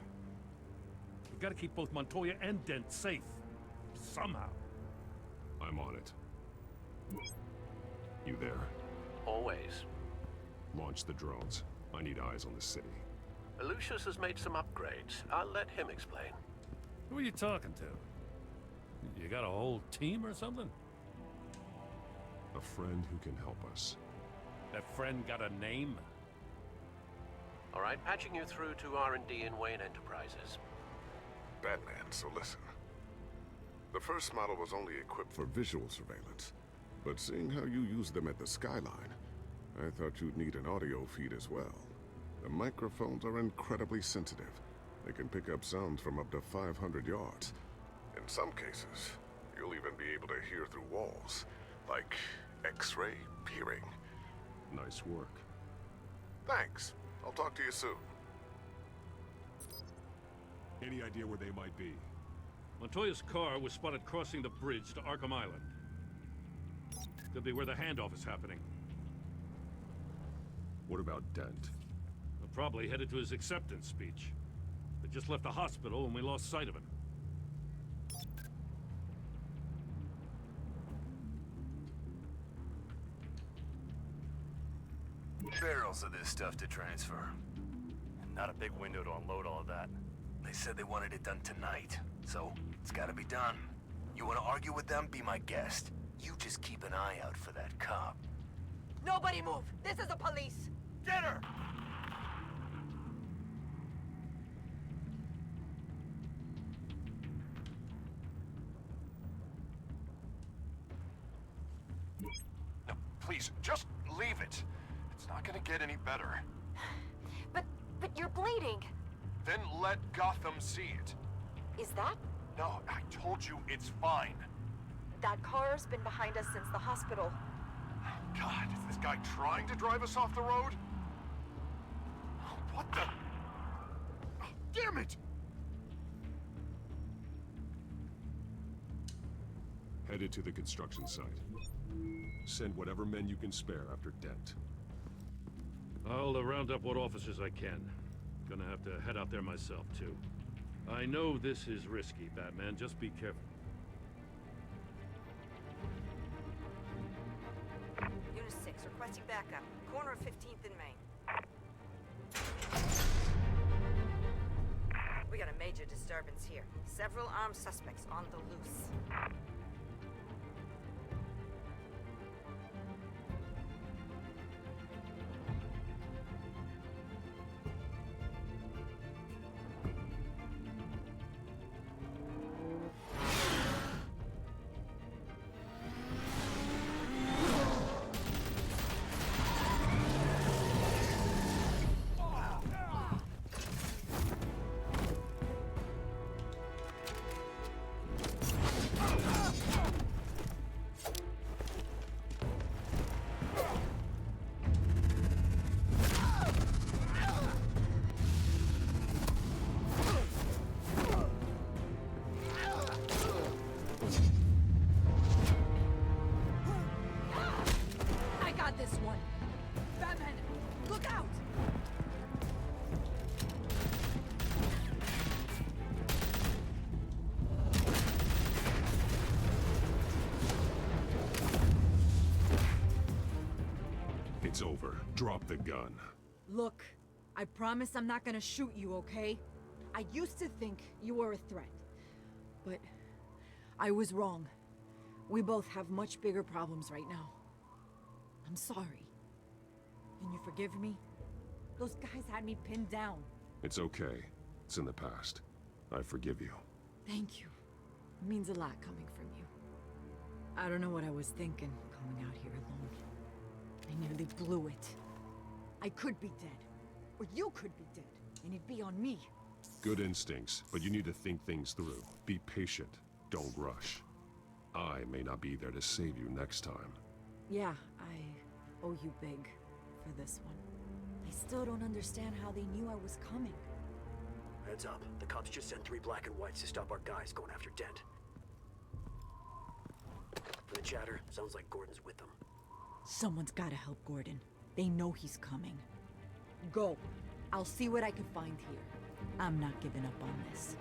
We've got to keep both Montoya and Dent safe. Somehow. I'm on it. You there? Always. Launch the drones. I need eyes on the city. Lucius has made some upgrades. I'll let him explain. Who are you talking to? You got a whole team or something? A friend who can help us. That friend got a name? All right, patching you through to R&D in Wayne Enterprises. Batman, so listen. The first model was only equipped for visual surveillance, but seeing how you use them at the Skyline, I thought you'd need an audio feed as well. The microphones are incredibly sensitive. They can pick up sounds from up to 500 yards. In some cases, you'll even be able to hear through walls, like X-ray peering. Nice work. Thanks. I'll talk to you soon. Any idea where they might be? Montoya's car was spotted crossing the bridge to Arkham Island. Could be where the handoff is happening. What about Dent? We're probably headed to his acceptance speech. They just left the hospital and we lost sight of him. Barrels of this stuff to transfer. And not a big window to unload all of that. They said they wanted it done tonight, so it's gotta be done. You wanna argue with them? Be my guest. You just keep an eye out for that cop. Nobody move! This is the police! Get her! Now, please, just leave it. It's not gonna get any better. But you're bleeding. Then let Gotham see it. Is that? No, I told you it's fine. That car's been behind us since the hospital. God, is this guy trying to drive us off the road? What the? Oh, damn it! Headed to the construction site. Send whatever men you can spare after Dent. I'll round up what officers I can. Gonna have to head out there myself, too. I know this is risky, Batman. Just be careful. Unit 6, requesting backup. Corner of 15th and Main. We got a major disturbance here. Several armed suspects on the loose. This one. Batman, look out! It's over. Drop the gun. Look, I promise I'm not gonna shoot you, okay? I used to think you were a threat, but I was wrong. We both have much bigger problems right now. I'm sorry. Can you forgive me? Those guys had me pinned down. It's okay. It's in the past. I forgive you. Thank you. It means a lot coming from you. I don't know what I was thinking, coming out here alone. I nearly blew it. I could be dead. Or you could be dead. And it'd be on me. Good instincts, but you need to think things through. Be patient. Don't rush. I may not be there to save you next time. Yeah, I owe you big for this one. I still don't understand how they knew I was coming. Heads up. The cops just sent 3 black and whites to stop our guys going after Dent. From the chatter, sounds like Gordon's with them. Someone's gotta help Gordon. They know he's coming. Go. I'll see what I can find here. I'm not giving up on this.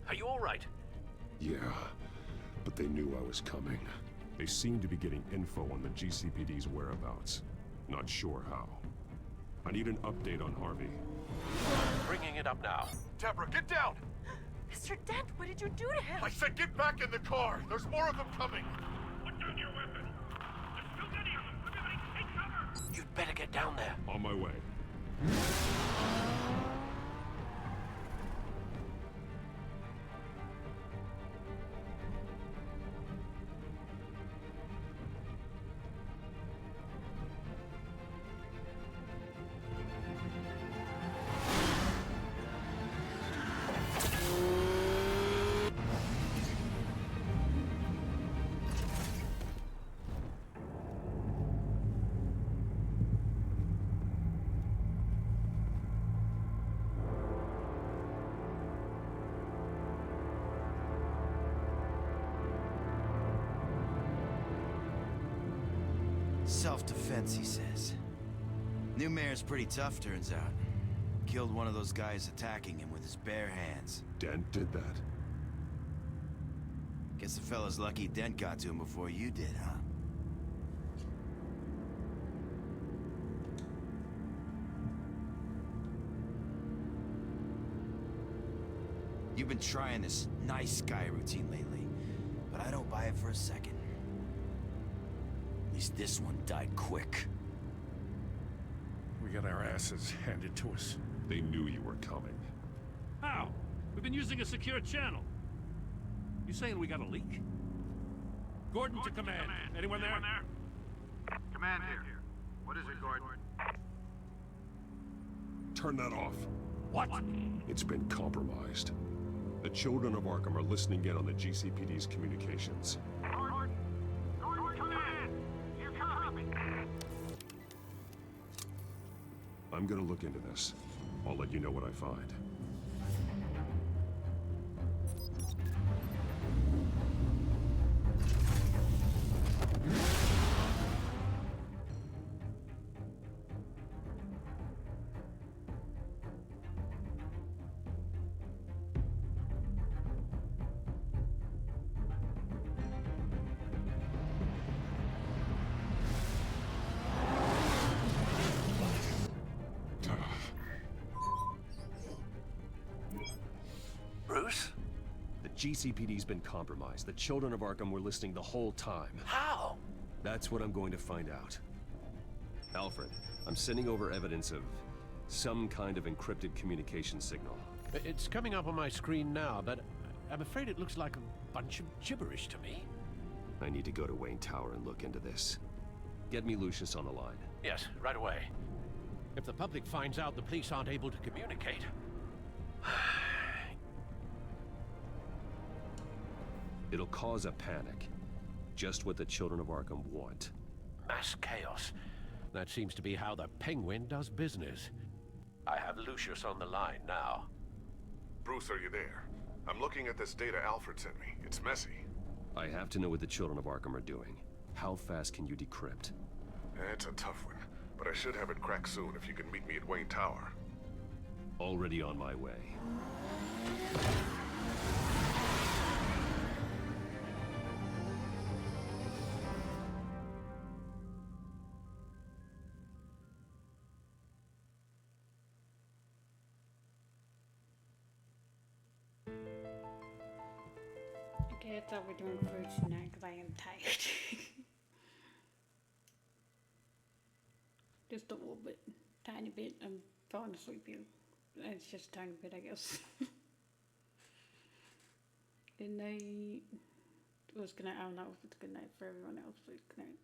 Are you all right? Yeah, but they knew I was coming. They seem to be getting info on the GCPD's whereabouts. Not sure how. I need an update on Harvey. Bringing it up now. Deborah, get down! Mr. Dent, what did you do to him? I said get back in the car! There's more of them coming! Put down your weapon! There's too many of them! Everybody take cover! You On my way. Self-defense, he says. New mayor's pretty tough, turns out. Killed one of those guys attacking him with his bare hands. Dent did that? Guess the fella's lucky Dent got to him before you did, huh? You've been trying this nice guy routine lately, but I don't buy it for a second. At least this one died quick. We got our asses handed to us. They knew you were coming. How? We've been using a secure channel. You saying we got a leak? Gordon to command. Anyone there? Command here. What is it, Gordon? Turn that off. What? It's been compromised. The children of Arkham are listening in on the GCPD's communications. Gordon, command! You copy? I'm gonna look into this. I'll let you know what I find. Bruce? The GCPD's been compromised. The children of Arkham were listening the whole time. How? That's what I'm going to find out. Alfred, I'm sending over evidence of some kind of encrypted communication signal. It's coming up on my screen now, but I'm afraid it looks like a bunch of gibberish to me. I need to go to Wayne Tower and look into this. Get me Lucius on the line. Yes, right away. If the public finds out the police aren't able to communicate... It'll cause a panic. Just what the children of Arkham want. Mass chaos. That seems to be how the Penguin does business. I have Lucius on the line now. Bruce, are you there? I'm looking at this data Alfred sent me. It's messy. I have to know what the children of Arkham are doing. How fast can you decrypt? It's a tough one, but I should have it cracked soon if you can meet me at Wayne Tower. Already on my way. Okay, I thought we were doing fruits tonight because I am tired. Just a little bit. Tiny bit. I'm falling asleep here. It's just a tiny bit, I guess. Good night. It was good night. I don't know if it's good night for everyone else, but good night.